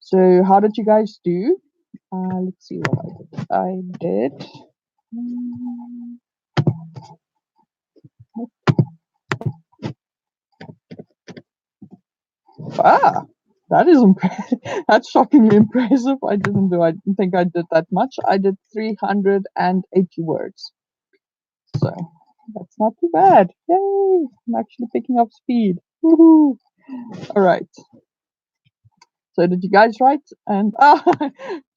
S1: So, how did you guys do? Let's see what I did. Mm, Ah, that is impressive. That's shockingly impressive. I didn't think I did that much. I did 380 words. So, that's not too bad. Yay! I'm actually picking up speed. Woohoo! All right. So did you guys write? And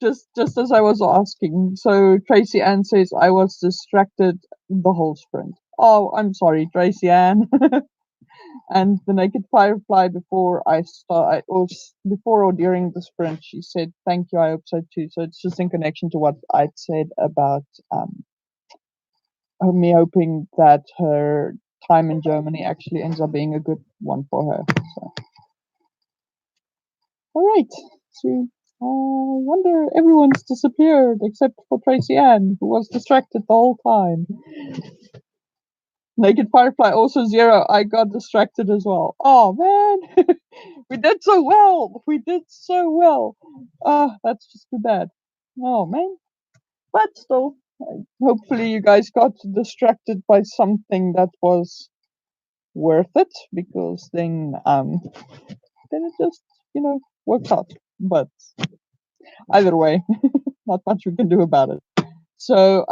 S1: just as I was asking, so Tracy Ann says I was distracted the whole sprint. Oh, I'm sorry, Tracy Ann. And the naked firefly before I start, before or during the sprint, she said, "Thank you. I hope so too." So it's just in connection to what I'd said about me hoping that her time in Germany actually ends up being a good one for her. So, all right. So I wonder everyone's disappeared except for Tracy Ann, who was distracted the whole time. Naked Firefly also 0. I got distracted as well. Oh man, we did so well. We did so well. That's just too bad. Oh man, but still, hopefully you guys got distracted by something that was worth it, because then it just worked out. But either way, not much we can do about it. So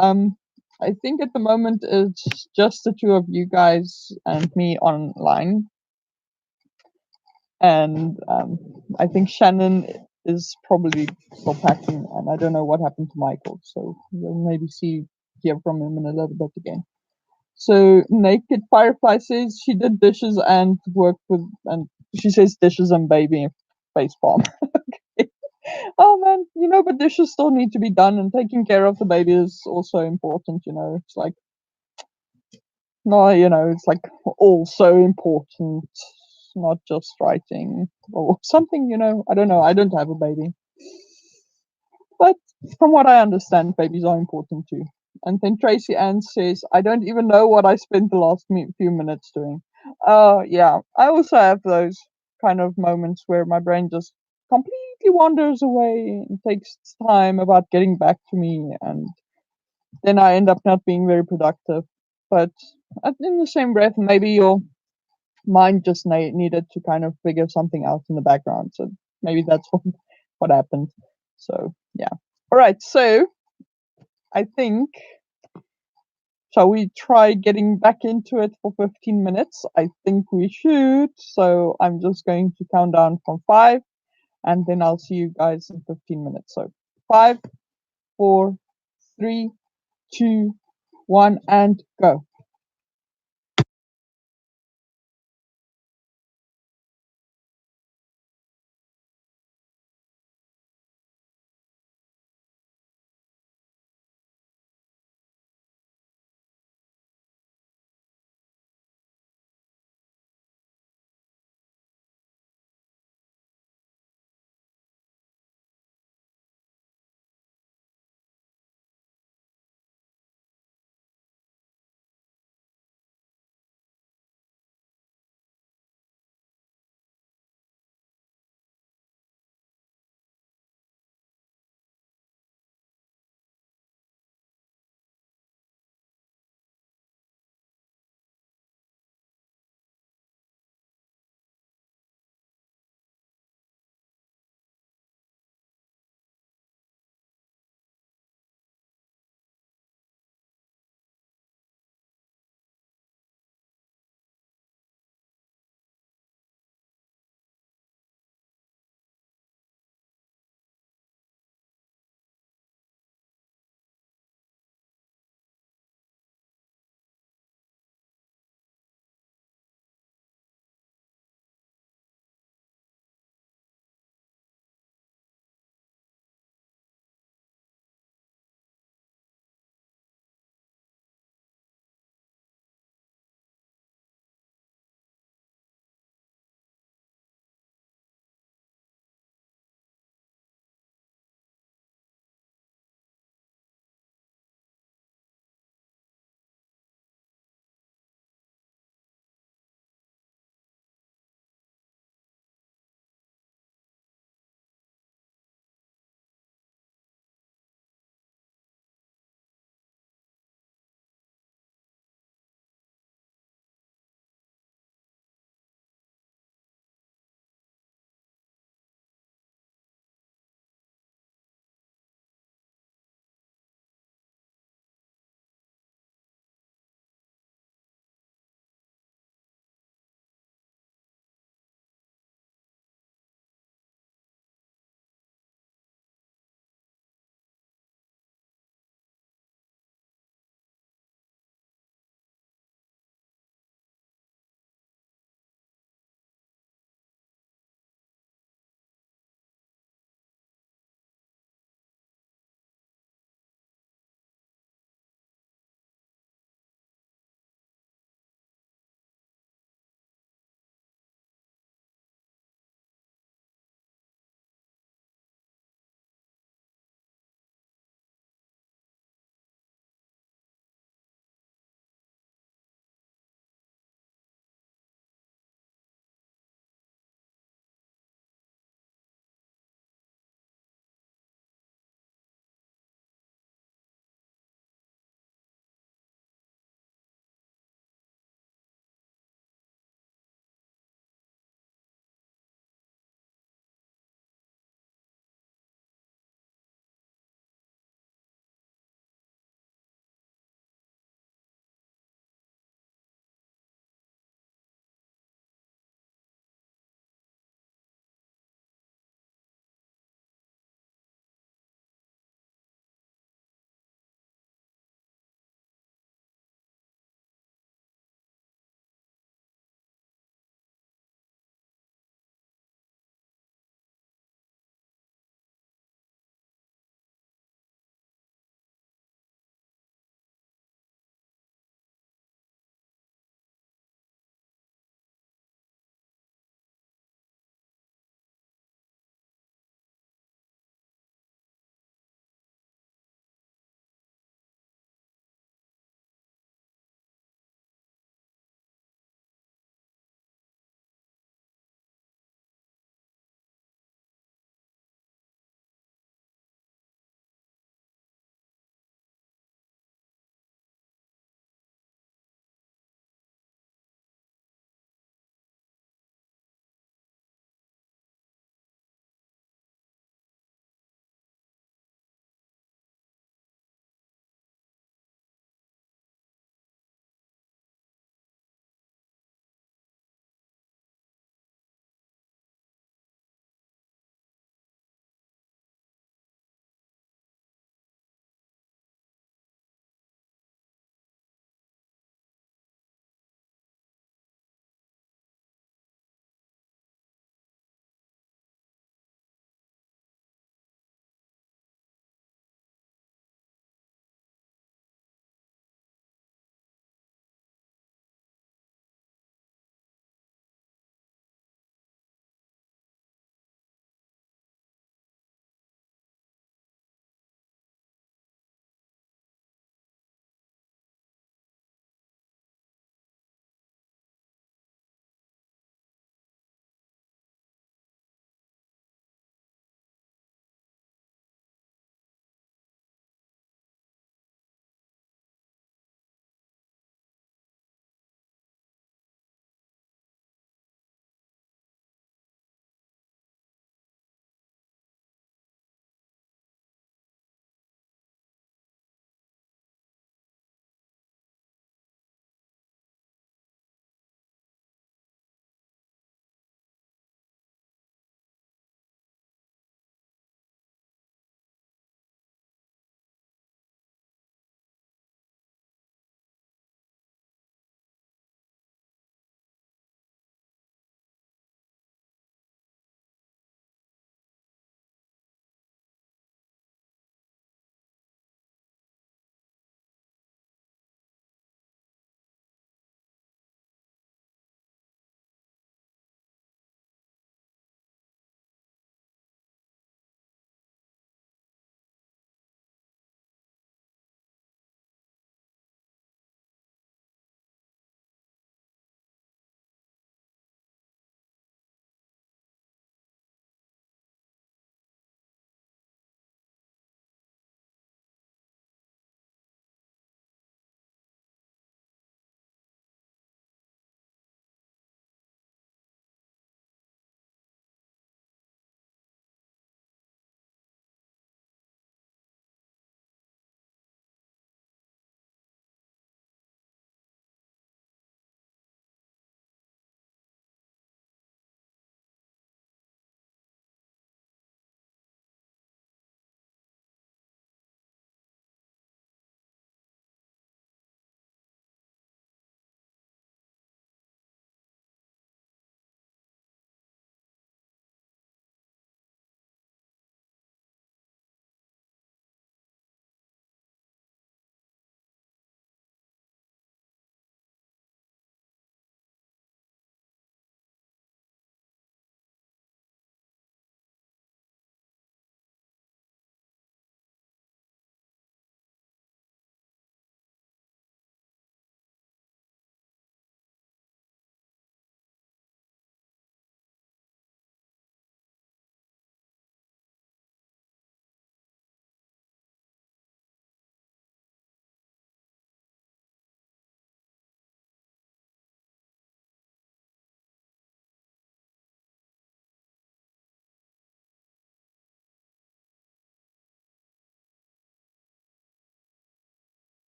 S1: I think at the moment it's just the two of you guys and me online, and I think Shannon is probably still packing, and I don't know what happened to Michael. So we'll maybe hear from him in a little bit again. So Naked Firefly says she did dishes and worked with, and she says dishes and baby face palm. Oh man, but dishes still need to be done, and taking care of the baby is also important. It's like no, it's like also important, not just writing or something. I don't know. I don't have a baby, but from what I understand, babies are important too. And then Tracy Ann says, "I don't even know what I spent the last few minutes doing." Yeah, I also have those kind of moments where my brain just completely wanders away and takes time about getting back to me, and then I end up not being very productive. But in the same breath, maybe your mind just needed to kind of figure something out in the background. So maybe that's what happened. So yeah. All right. So I think, shall we try getting back into it for 15 minutes? I think we should. So I'm just going to count down from 5, and then I'll see you guys in 15 minutes. So 5, 4, 3, 2, 1, and go.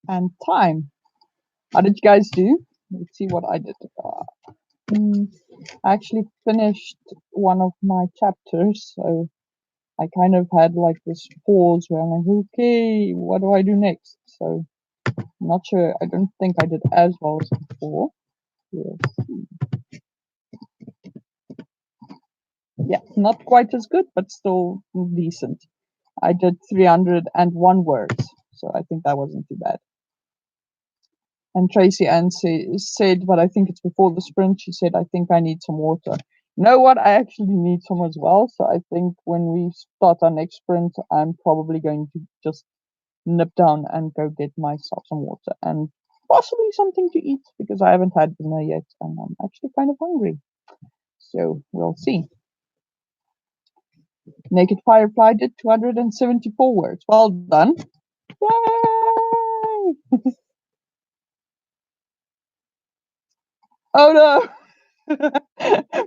S1: and time. How did you guys do? Let's see what I did. Mm, I actually finished one of my chapters, so I kind of had like this pause where I'm like, okay, what do I do next? So I'm not sure. I don't think I did as well as before. Yeah, yeah, not quite as good, but still decent. I did 301 words, so I think that wasn't too bad. And Tracy Ann said, but I think it's before the sprint, she said, I think I need some water. You know what? I actually need some as well. So I think when we start our next sprint, I'm probably going to just nip down and go get myself some water and possibly something to eat because I haven't had dinner yet and I'm actually kind of hungry. So we'll see. Naked Firefly did 274 words. Well done. Yay! Oh no!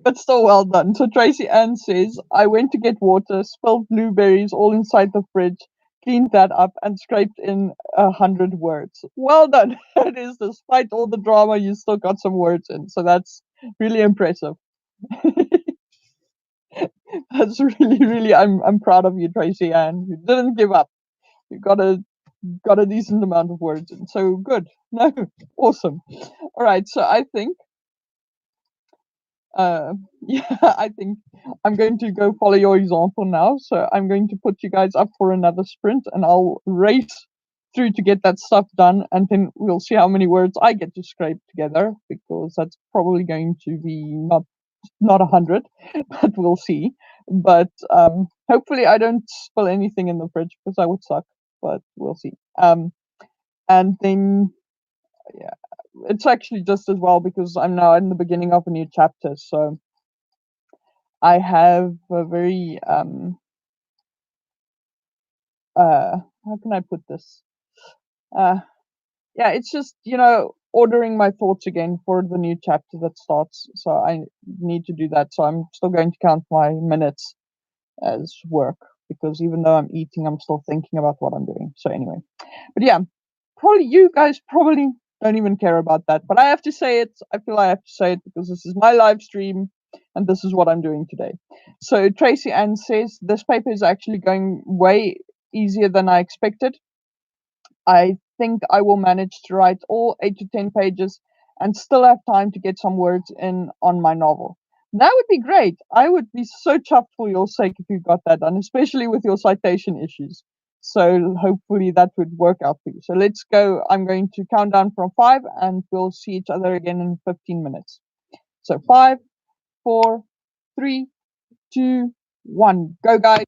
S1: But still well done. So Tracy Ann says, I went to get water, spilled blueberries all inside the fridge, cleaned that up, and scraped in 100 words. Well done. It is, despite all the drama, you still got some words in. So that's really impressive. That's really, really, I'm proud of you, Tracy Ann. You didn't give up. You got a decent amount of words in. So good. No, awesome. All right. So I think yeah, I think I'm going to go follow your example now. So I'm going to put you guys up for another sprint and I'll race through to get that stuff done. And then we'll see how many words I get to scrape together because that's probably going to be not 100, but we'll see. But hopefully I don't spill anything in the fridge because I would suck, but we'll see. And then, yeah, it's actually just as well because I'm now in the beginning of a new chapter. So I have a very how can I put this? Uh yeah, it's just, ordering my thoughts again for the new chapter that starts. So I need to do that. So I'm still going to count my minutes as work because even though I'm eating, I'm still thinking about what I'm doing. So anyway. But yeah, probably you guys probably don't even care about that. But I have to say it. I feel I have to say it because this is my live stream and this is what I'm doing today. So Tracy Ann says this paper is actually going way easier than I expected. I think I will manage to write all 8 to 10 pages and still have time to get some words in on my novel. That would be great. I would be so chuffed for your sake if you got that done, especially with your citation issues. So hopefully that would work out for you. So let's go. I'm going to count down from 5 and we'll see each other again in 15 minutes. So 5, 4, 3, 2, 1. Go, guys.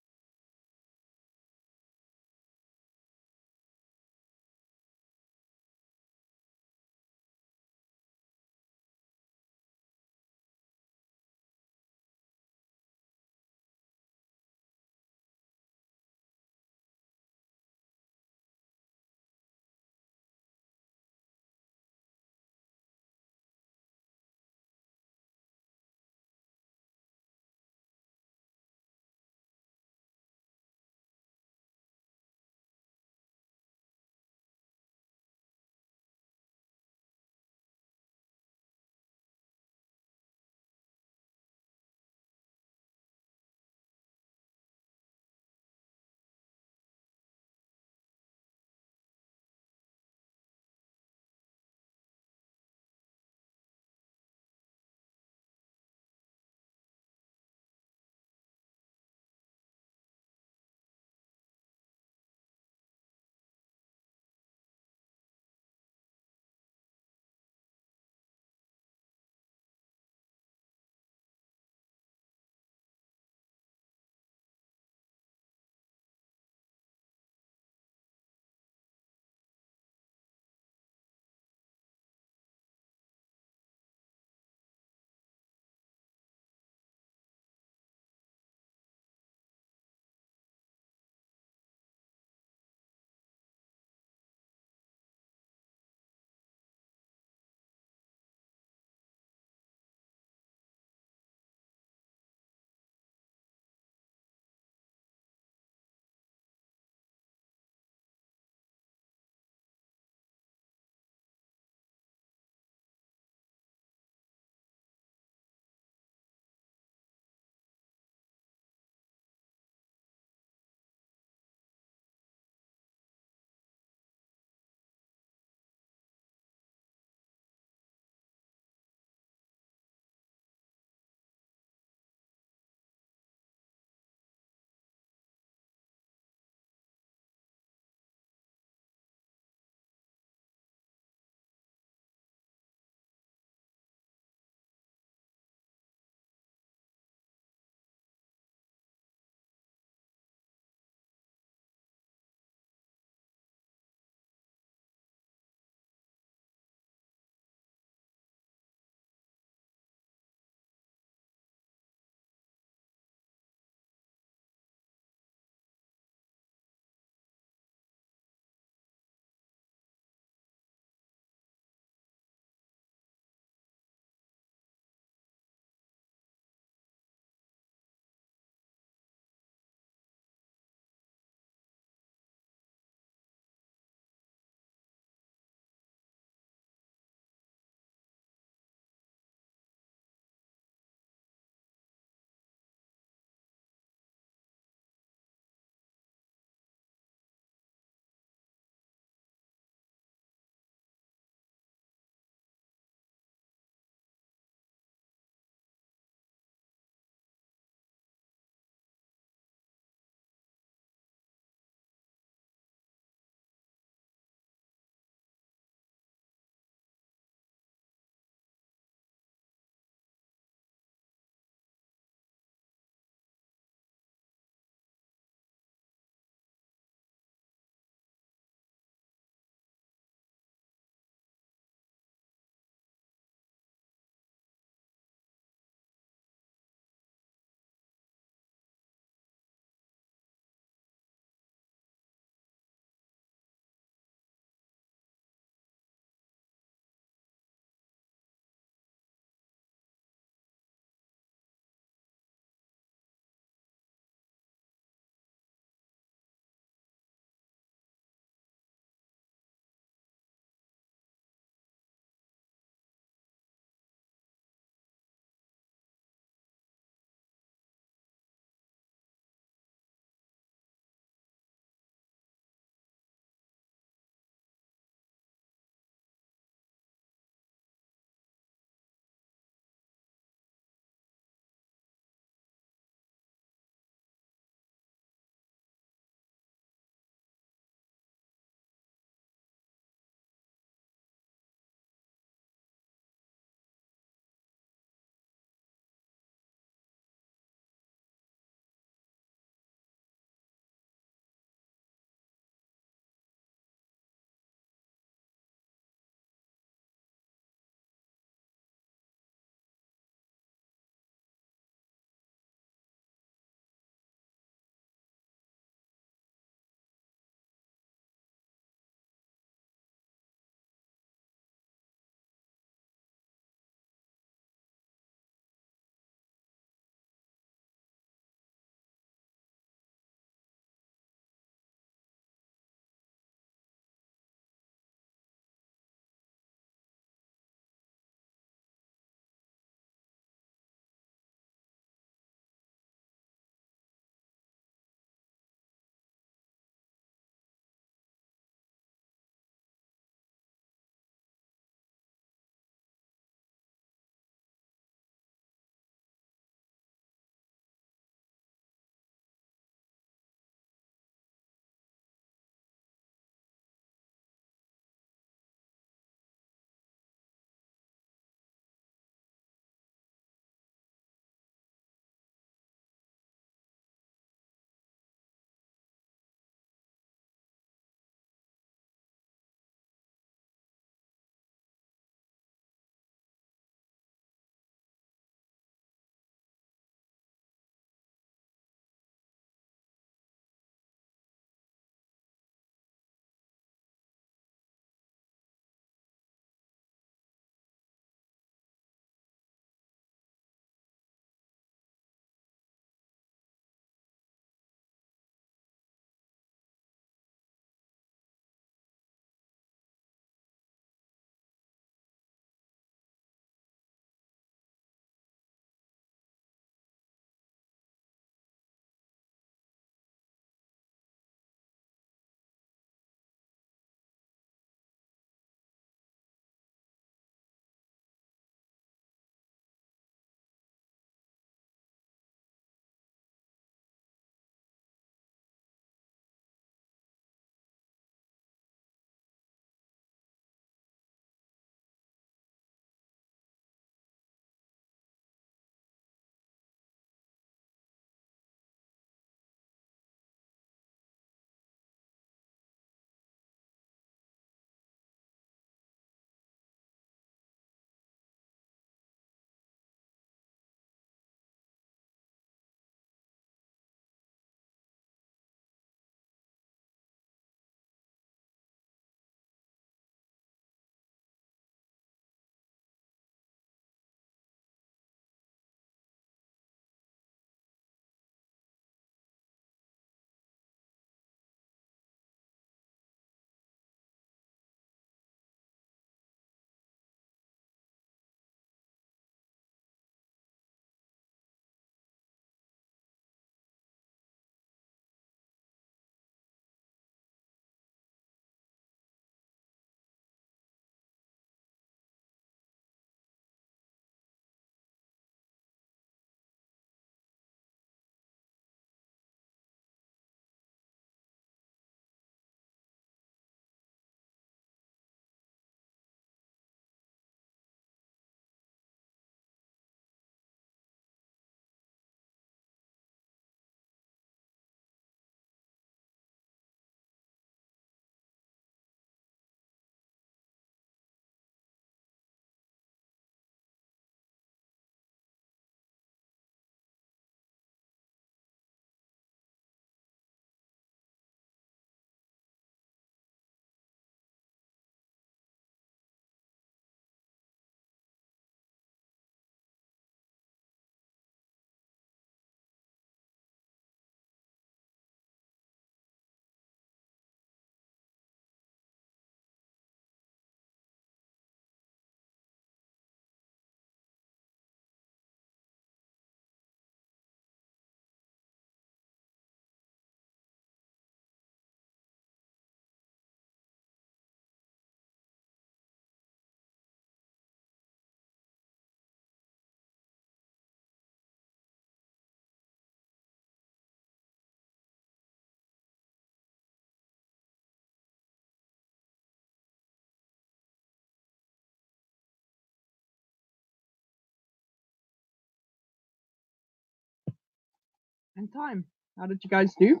S1: And time. How did you guys do?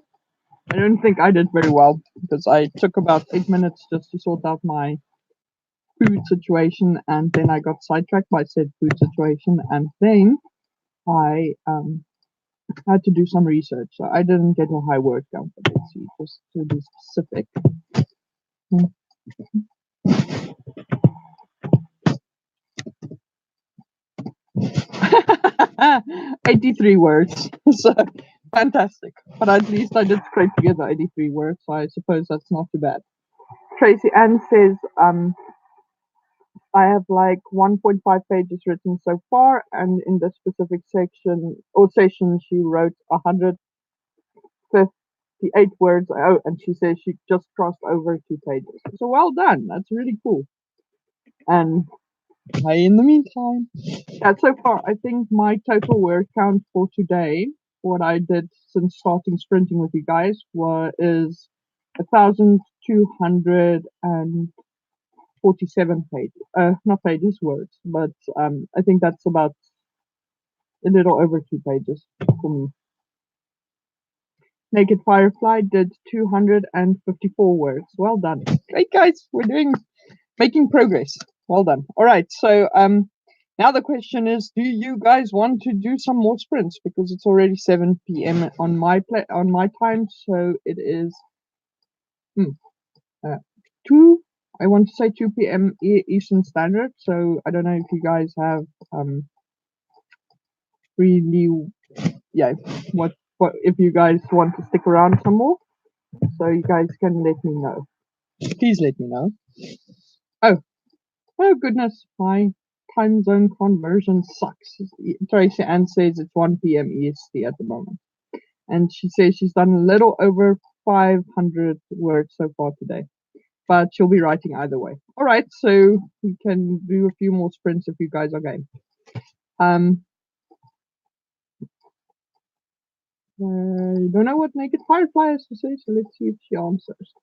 S1: I don't think I did very well because I took about 8 minutes just to sort out my food situation, and then I got sidetracked by said food situation, and then I had to do some research. So I didn't get a high word count for this, just to be specific. Mm. 83 words. So fantastic. But at least I did scrape together 83 words, so I suppose that's not too bad. Tracy Ann says, I have like 1.5 pages written so far, and in the specific section or session, she wrote 158 words. Oh, and she says she just crossed over 2 pages. So well done. That's really cool. And in the meantime, yeah, so far, I think my total word count for today, what I did since starting sprinting with you guys, is 1,247 pages. Not pages, words, but I think that's about a little over 2 pages for me. Naked Firefly did 254 words. Well done. Great, guys. Making progress. Well done. All right. So now the question is, do you guys want to do some more sprints? Because it's already 7 p.m. on my time. So it is uh, 2. I want to say 2 p.m. Eastern Standard. So I don't know if you guys have really, yeah, what if you guys want to stick around some more. So you guys can let me know. Please let me know. Oh, oh goodness, my time zone conversion sucks. Tracy Ann says it's 1 p.m. EST at the moment. And she says she's done a little over 500 words so far today. But she'll be writing either way. All right, so we can do a few more sprints if you guys are game. I don't know what Naked Firefly has to say, so let's see if she answers.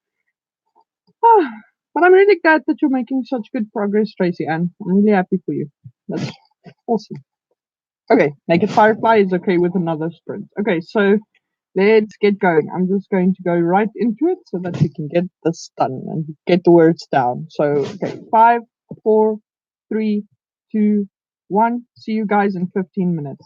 S1: Ah, but I'm really glad that you're making such good progress, Tracy Ann. I'm really happy for you. That's awesome. Okay, Naked Firefly is okay with another sprint. Okay, so let's get going. I'm just going to go right into it so that we can get this done and get the words down. So, okay, 5, 4, 3, 2, 1. See you guys in 15 minutes.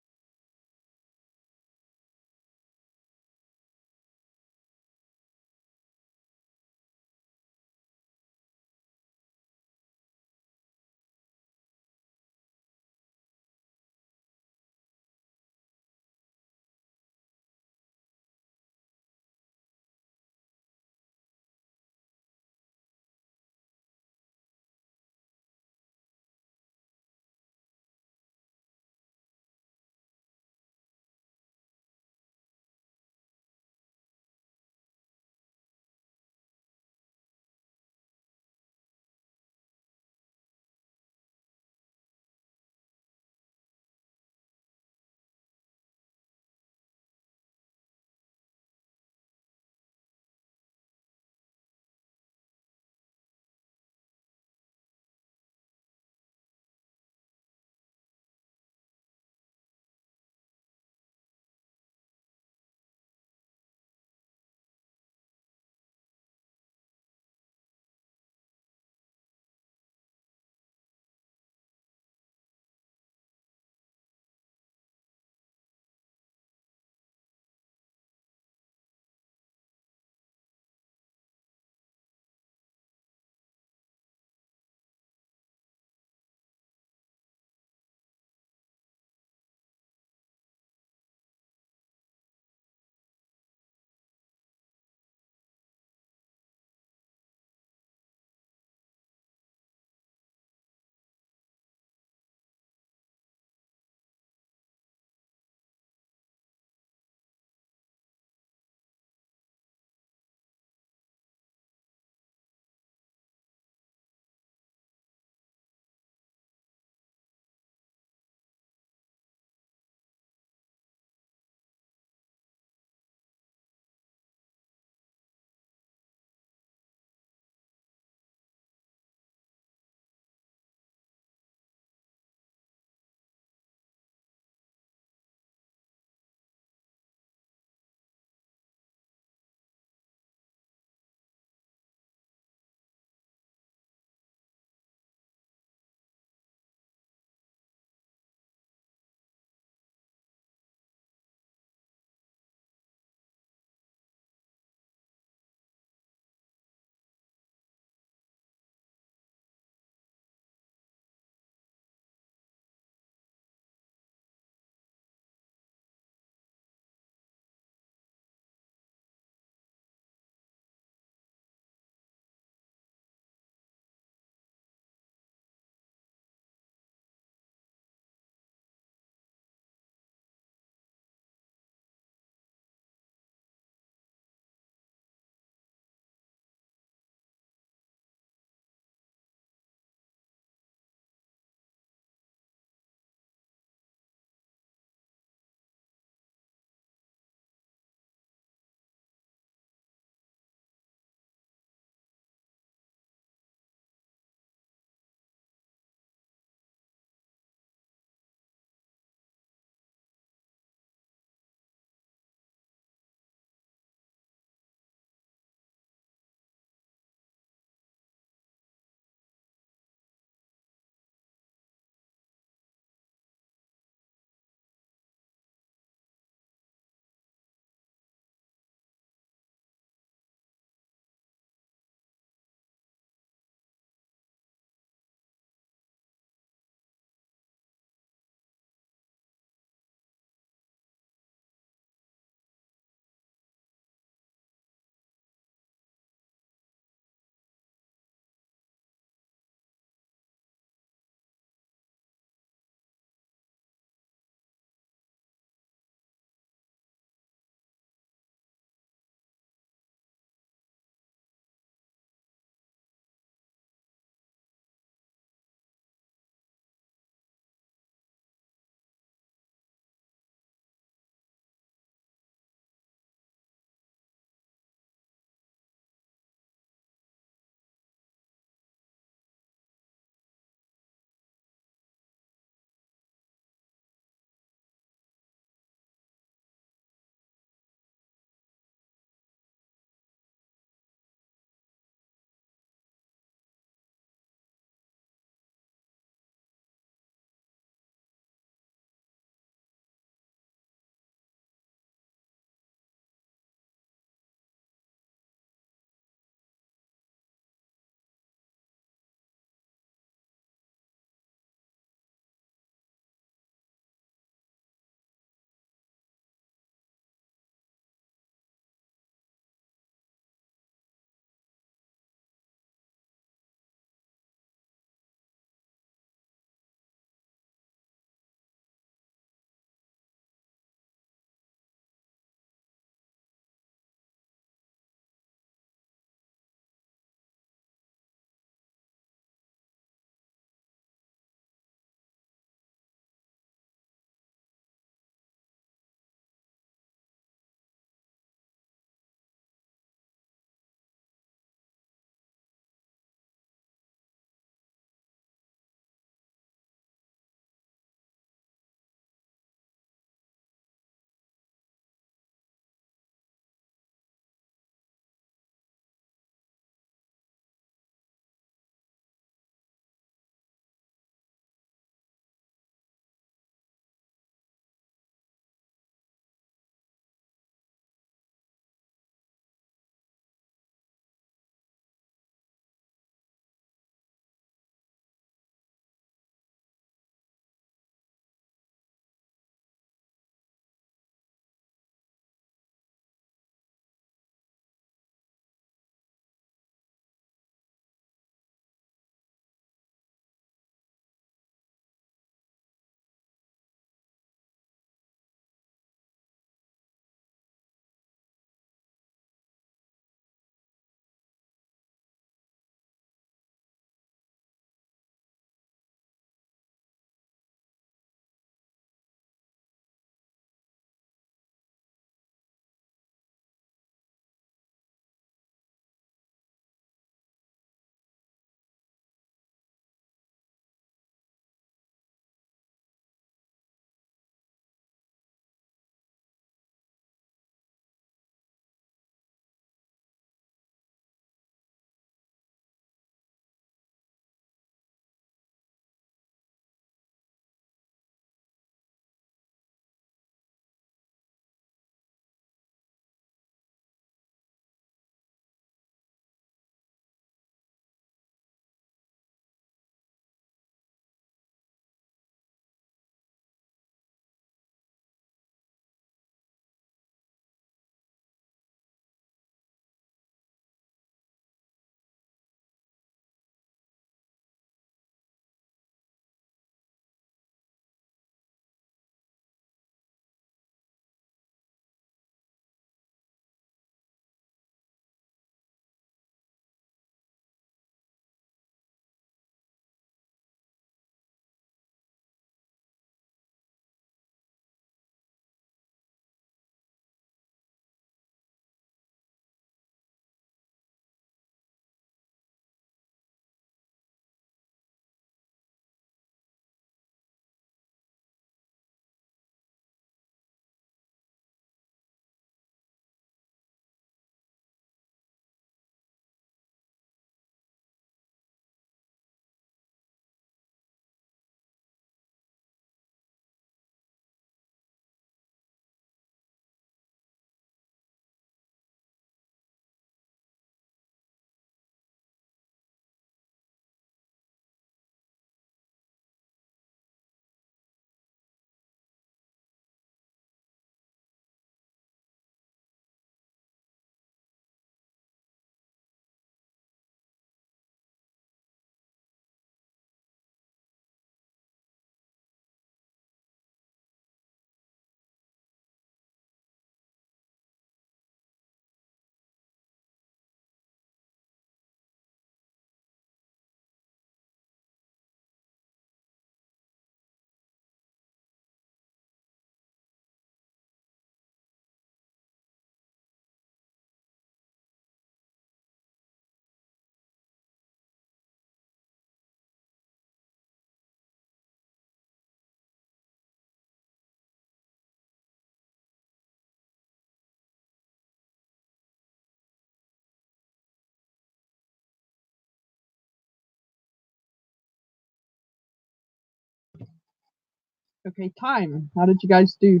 S1: Okay, time. How did you guys do?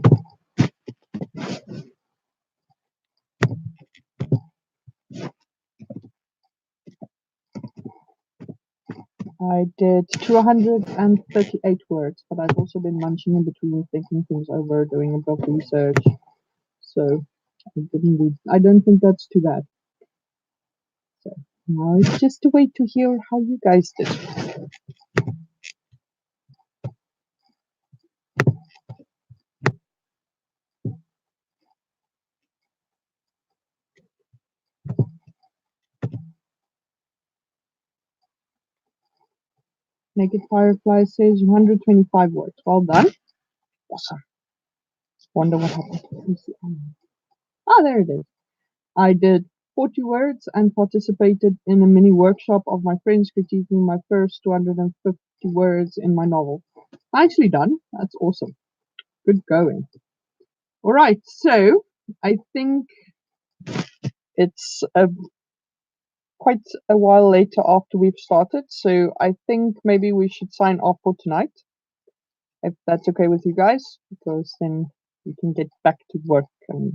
S1: I did 238 words, but I've also been munching in between, thinking things over, doing a bit of research. So I don't think that's too bad. So now it's just to wait to hear how you guys did. Naked Firefly says 125 words. Well done. Awesome. Wonder what happened. Let me see. Ah, there it is. I did 40 words and participated in a mini workshop of my friends critiquing my first 250 words in my novel. Nicely done. That's awesome. Good going. All right, so I think it's quite a while later after we've started, so I think maybe we should sign off for tonight, if that's okay with you guys, because then we can get back to work and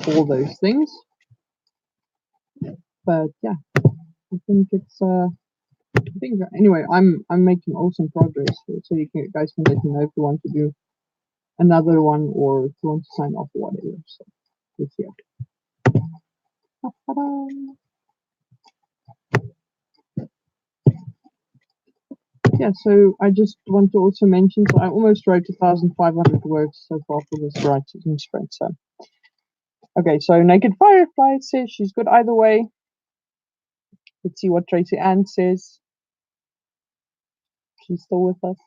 S1: all those things. But yeah, I think it's I think anyway, I'm making awesome progress here, so guys can let me know if you want to do another one or if you want to sign off or whatever. So let's see. Yeah, so I just want to also mention, so I almost wrote 1,500 words so far for this writing sprint. So okay, so Naked Firefly says she's good either way. Let's see what Tracy Ann says. She's still with us.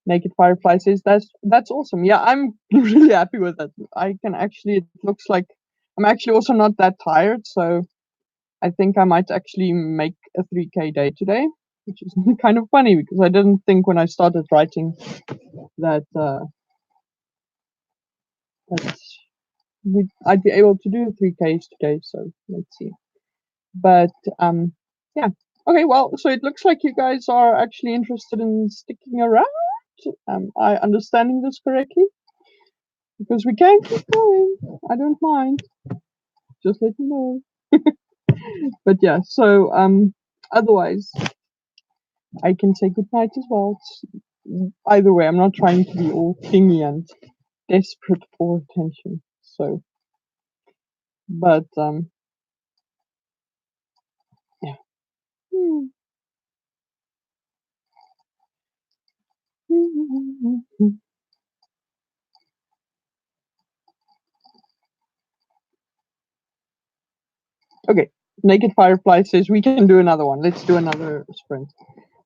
S1: Naked Firefly says that's awesome. Yeah, I'm really happy with that. I can actually, it looks like I'm actually also not that tired, so I think I might actually make a 3K day today, which is kind of funny because I didn't think when I started writing that that I'd be able to do 3Ks today. So let's see. But yeah. Okay, well, so it looks like you guys are actually interested in sticking around. Am I understanding this correctly? Because we can keep going. I don't mind. Just let me know. But yeah, so otherwise I can say goodnight as well. Either way, I'm not trying to be all clingy and desperate for attention. So but yeah. Okay. Naked Firefly says we can do another one. Let's do another sprint.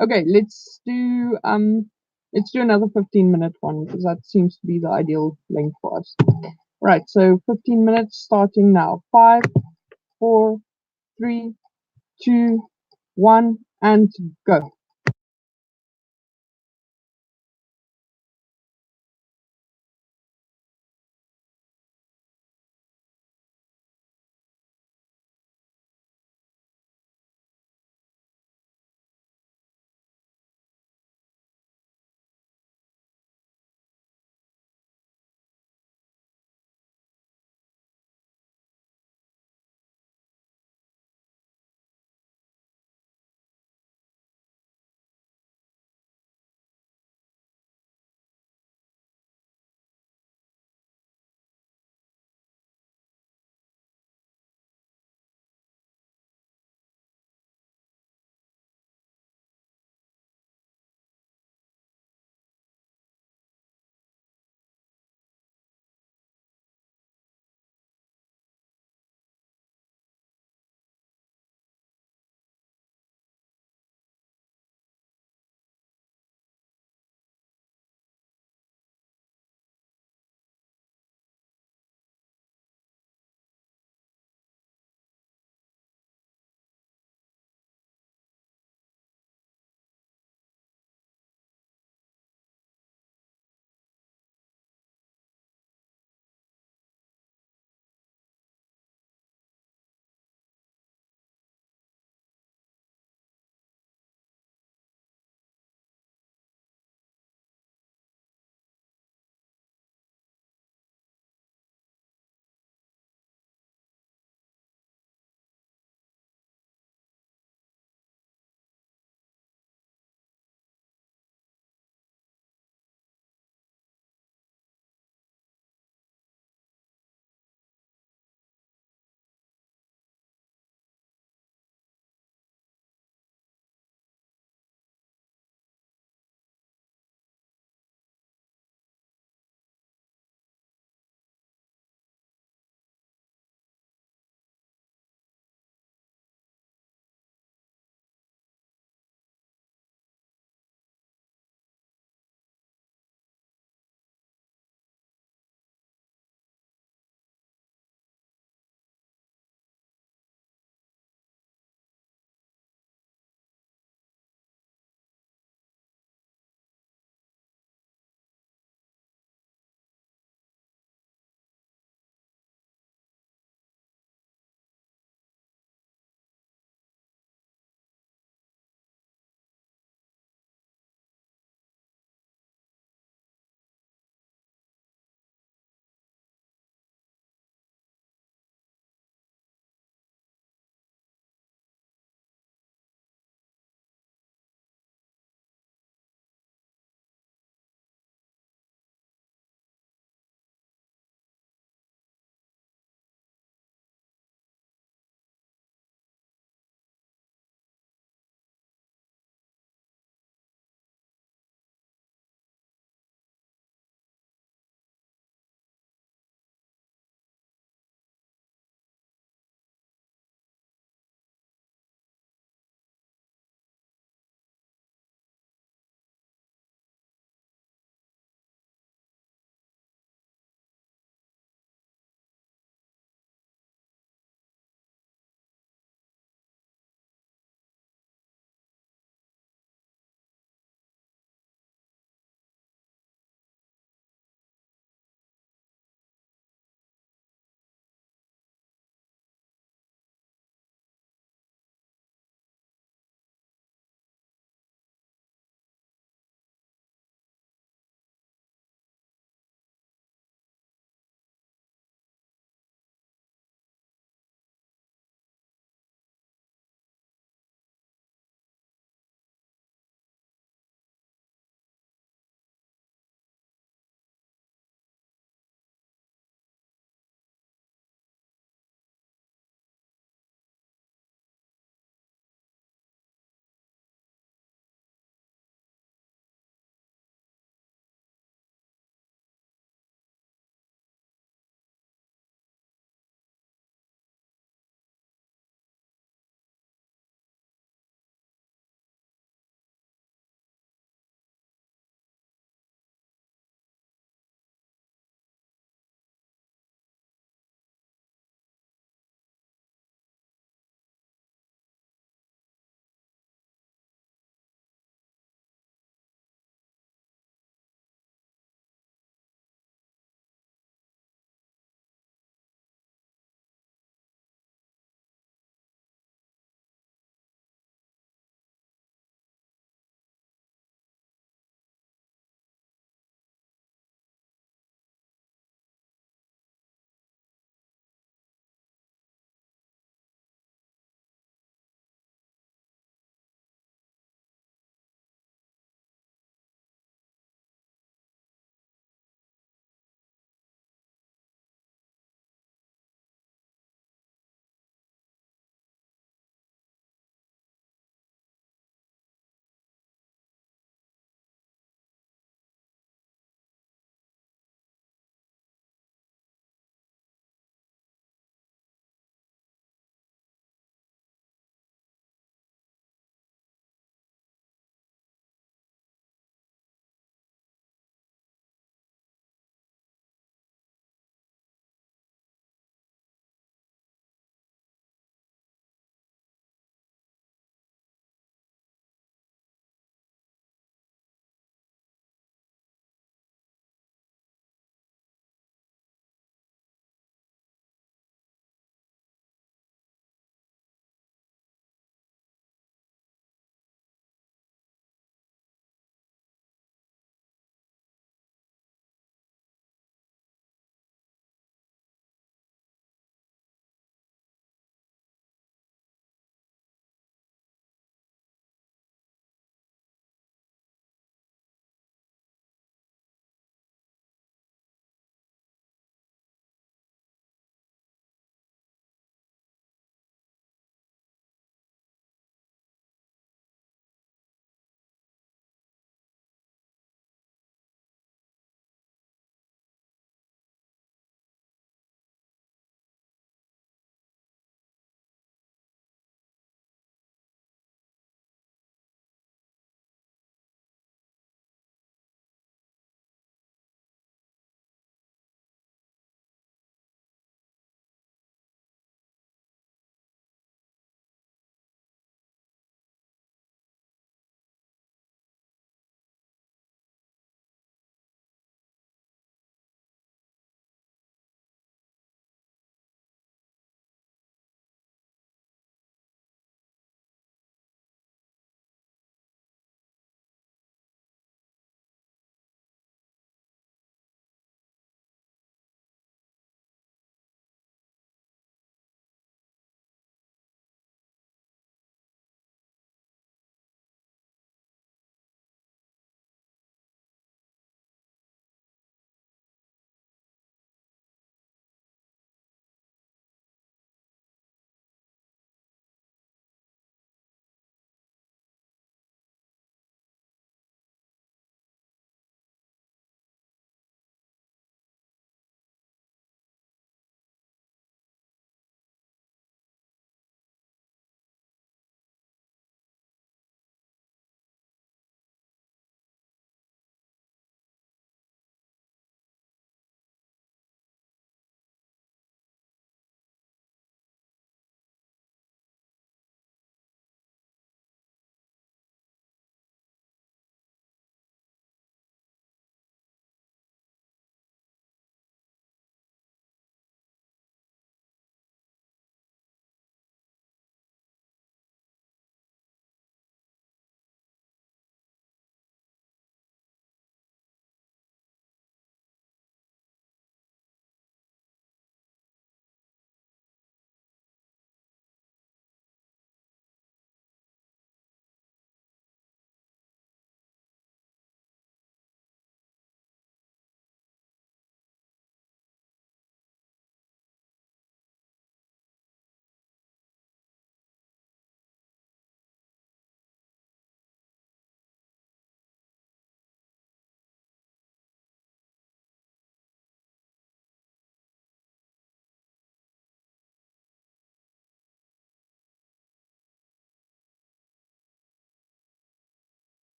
S1: Okay, let's do another 15-minute one because that seems to be the ideal length for us. Right, so 15 minutes starting now. 5, 4, 3, 2, 1, and go.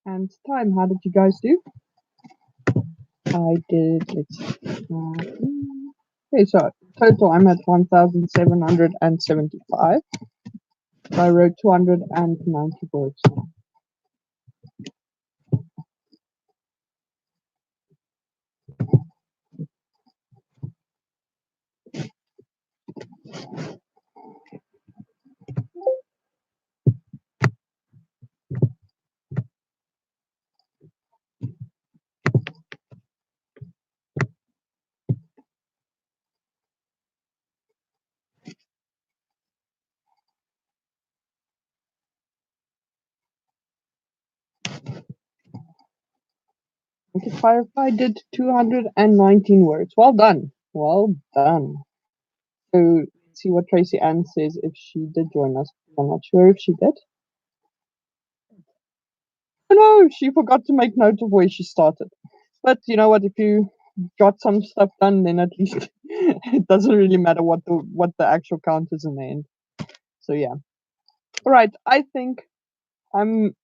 S1: And time, how did you guys do? I did, let's see. Okay, so total I'm at 1,775. I wrote 290 words now. Okay, Firefly did 219 words. Well done. Well done. So let's see what Tracy Ann says if she did join us. I'm not sure if she did. Oh no, she forgot to make note of where she started. But you know what? If you got some stuff done, then at least it doesn't really matter what the actual count is in the end. So yeah. All right. I think I'm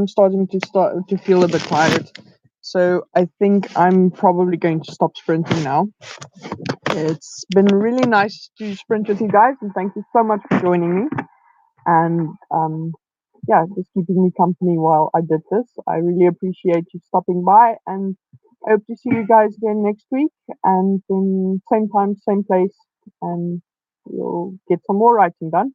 S1: starting to feel a bit tired. So I think I'm probably going to stop sprinting now. It's been really nice to sprint with you guys, and thank you so much for joining me. And yeah, just keeping me company while I did this. I really appreciate you stopping by, and I hope to see you guys again next week. And then same time, same place, and we'll get some more writing done.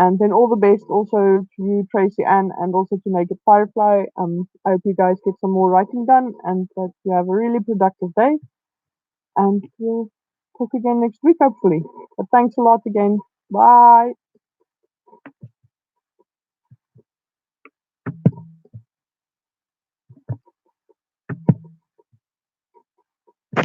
S1: And then all the best also to you, Tracy Ann, and also to Naked Firefly. I hope you guys get some more writing done and that you have a really productive day. And we'll talk again next week, hopefully. But thanks a lot again. Bye.